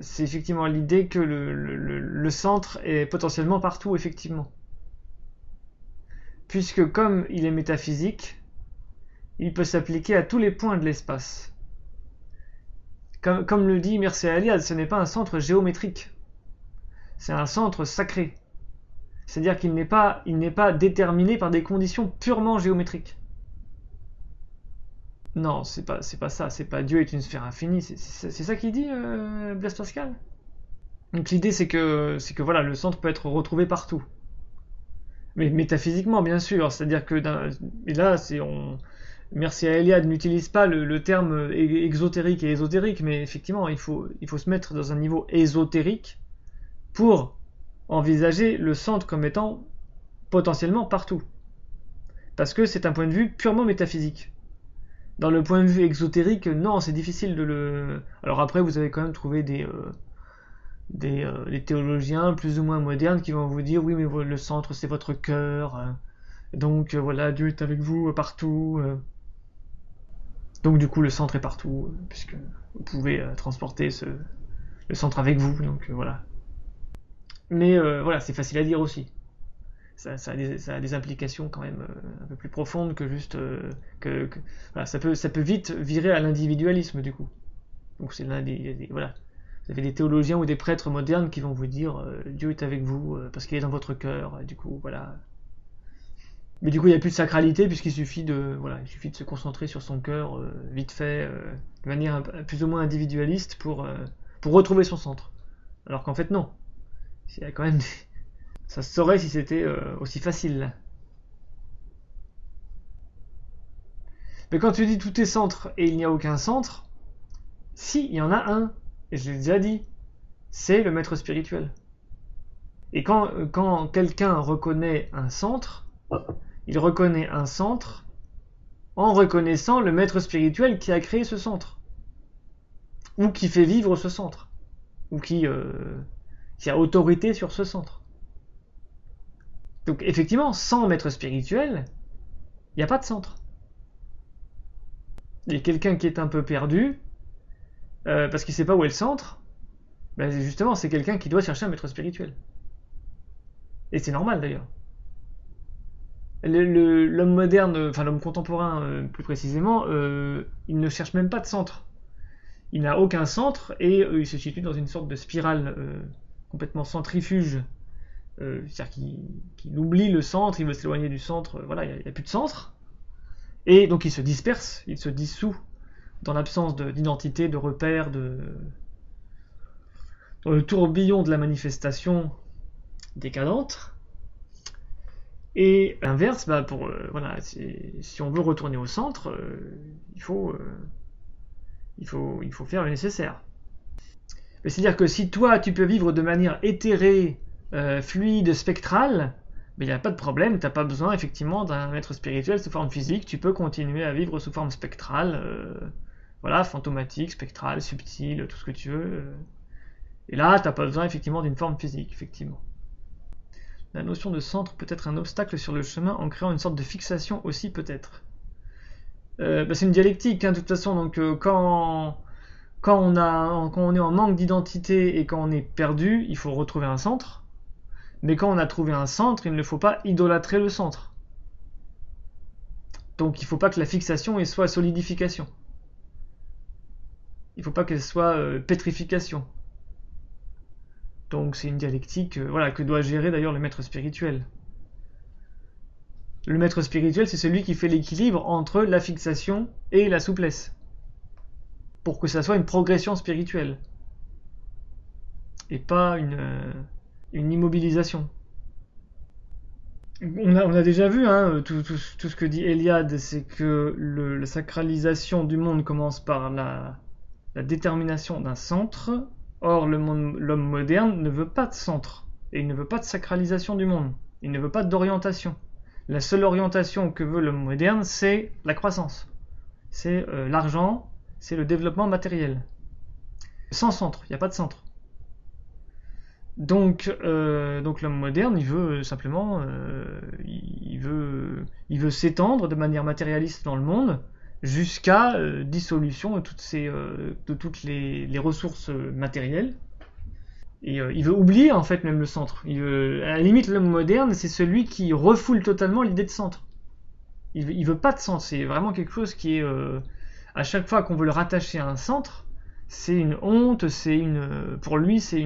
C'est effectivement l'idée que le centre est potentiellement partout, effectivement. Puisque comme il est métaphysique, il peut s'appliquer à tous les points de l'espace. Comme le dit Mircea Eliade, ce n'est pas un centre géométrique, c'est un centre sacré. C'est-à-dire qu'il n'est pas déterminé par des conditions purement géométriques. Non, c'est pas ça, c'est pas Dieu est une sphère infinie, c'est ça qu'il dit, Blaise Pascal. Donc l'idée c'est que voilà, le centre peut être retrouvé partout. Mais métaphysiquement, bien sûr, c'est-à-dire que et là, Mircea Eliade n'utilise pas le terme exotérique et ésotérique, mais effectivement, il faut se mettre dans un niveau ésotérique pour envisager le centre comme étant potentiellement partout. Parce que c'est un point de vue purement métaphysique. Dans le point de vue exotérique, non, c'est difficile de le... Alors après, vous avez quand même trouvé des théologiens plus ou moins modernes qui vont vous dire oui, mais le centre c'est votre cœur, donc voilà, Dieu est avec vous partout. Donc du coup, le centre est partout, puisque vous pouvez transporter le centre avec vous, donc voilà. Mais voilà, c'est facile à dire aussi. Ça a des implications quand même un peu plus profondes que juste voilà, ça peut vite virer à l'individualisme du coup. Donc c'est l'un voilà. Vous avez des théologiens ou des prêtres modernes qui vont vous dire Dieu est avec vous parce qu'il est dans votre cœur. Du coup, voilà. Mais du coup, il n'y a plus de sacralité puisqu'il suffit de se concentrer sur son cœur vite fait, de manière plus ou moins individualiste pour retrouver son centre. Alors qu'en fait, non. Il y a quand même ça se saurait si c'était aussi facile. Mais quand tu dis tout est centre et il n'y a aucun centre, si, il y en a un. Et je l'ai déjà dit, c'est le maître spirituel. Et quand quelqu'un reconnaît un centre, il reconnaît un centre en reconnaissant le maître spirituel qui a créé ce centre, ou qui fait vivre ce centre, ou qui a autorité sur ce centre. Donc effectivement, sans maître spirituel, il n'y a pas de centre. Et quelqu'un qui est un peu perdu, parce qu'il ne sait pas où est le centre, ben justement, c'est quelqu'un qui doit chercher un maître spirituel. Et c'est normal d'ailleurs. L'homme moderne, enfin l'homme contemporain plus précisément, il ne cherche même pas de centre. Il n'a aucun centre et il se situe dans une sorte de spirale complètement centrifuge. C'est-à-dire qu'il oublie le centre, il veut s'éloigner du centre, voilà, il n'y a plus de centre. Et donc il se disperse, il se dissout dans l'absence d'identité, de repères, dans le tourbillon de la manifestation décadente. Et à l'inverse, bah voilà, si on veut retourner au centre, il faut faire le nécessaire. C'est-à-dire que si toi tu peux vivre de manière éthérée, fluide, spectrale, il n'y a pas de problème, t'as pas besoin effectivement d'un maître spirituel sous forme physique, tu peux continuer à vivre sous forme spectrale, voilà, fantomatique, spectrale, subtile, tout ce que tu veux. Et là, t'as pas besoin effectivement d'une forme physique, effectivement. La notion de centre peut être un obstacle sur le chemin en créant une sorte de fixation aussi peut-être. C'est une dialectique, hein, de toute façon, donc quand on est en manque d'identité et quand on est perdu, il faut retrouver un centre. Mais quand on a trouvé un centre, il ne faut pas idolâtrer le centre. Donc il ne faut pas que la fixation soit solidification. Il ne faut pas qu'elle soit pétrification. Donc c'est une dialectique voilà, que doit gérer d'ailleurs le maître spirituel. Le maître spirituel, c'est celui qui fait l'équilibre entre la fixation et la souplesse. Pour que ça soit une progression spirituelle. Et pas une immobilisation. On a déjà vu, hein, tout ce que dit Eliade, c'est que la sacralisation du monde commence par la détermination d'un centre. Or, l'homme moderne ne veut pas de centre. Et il ne veut pas de sacralisation du monde. Il ne veut pas d'orientation. La seule orientation que veut l'homme moderne, c'est la croissance. C'est l'argent, c'est le développement matériel. Sans centre, il n'y a pas de centre. Donc l'homme moderne, il veut simplement, il veut s'étendre de manière matérialiste dans le monde jusqu'à dissolution de toutes les ressources matérielles. Et il veut oublier en fait même le centre. À la limite, l'homme moderne, c'est celui qui refoule totalement l'idée de centre. Il veut pas de centre. C'est vraiment quelque chose qui est, à chaque fois qu'on veut le rattacher à un centre, c'est une honte. Pour lui, c'est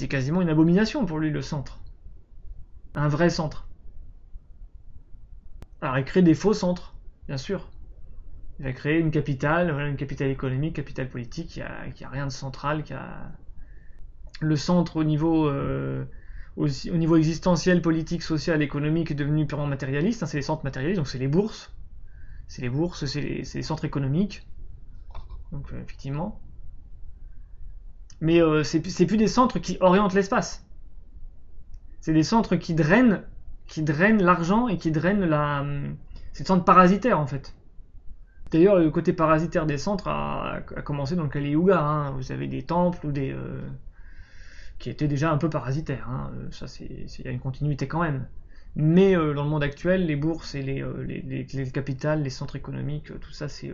quasiment une abomination pour lui, le centre. Un vrai centre. Alors il crée des faux centres, bien sûr. Il va créer une capitale économique, capitale politique, qui a rien de central, qui a le centre au niveau existentiel, politique, social, économique est devenu purement matérialiste, hein, c'est les centres matérialistes, donc c'est les bourses, c'est les centres économiques, donc effectivement. Mais c'est plus des centres qui orientent l'espace. C'est des centres qui drainent l'argent et qui drainent c'est des centres parasitaires en fait. D'ailleurs, le côté parasitaire des centres a commencé dans le Kali Yuga. Hein. Vous avez des temples ou qui étaient déjà un peu parasitaires. Hein. Ça, il y a une continuité quand même. Mais dans le monde actuel, les bourses et les capitales, les centres économiques, tout ça, c'est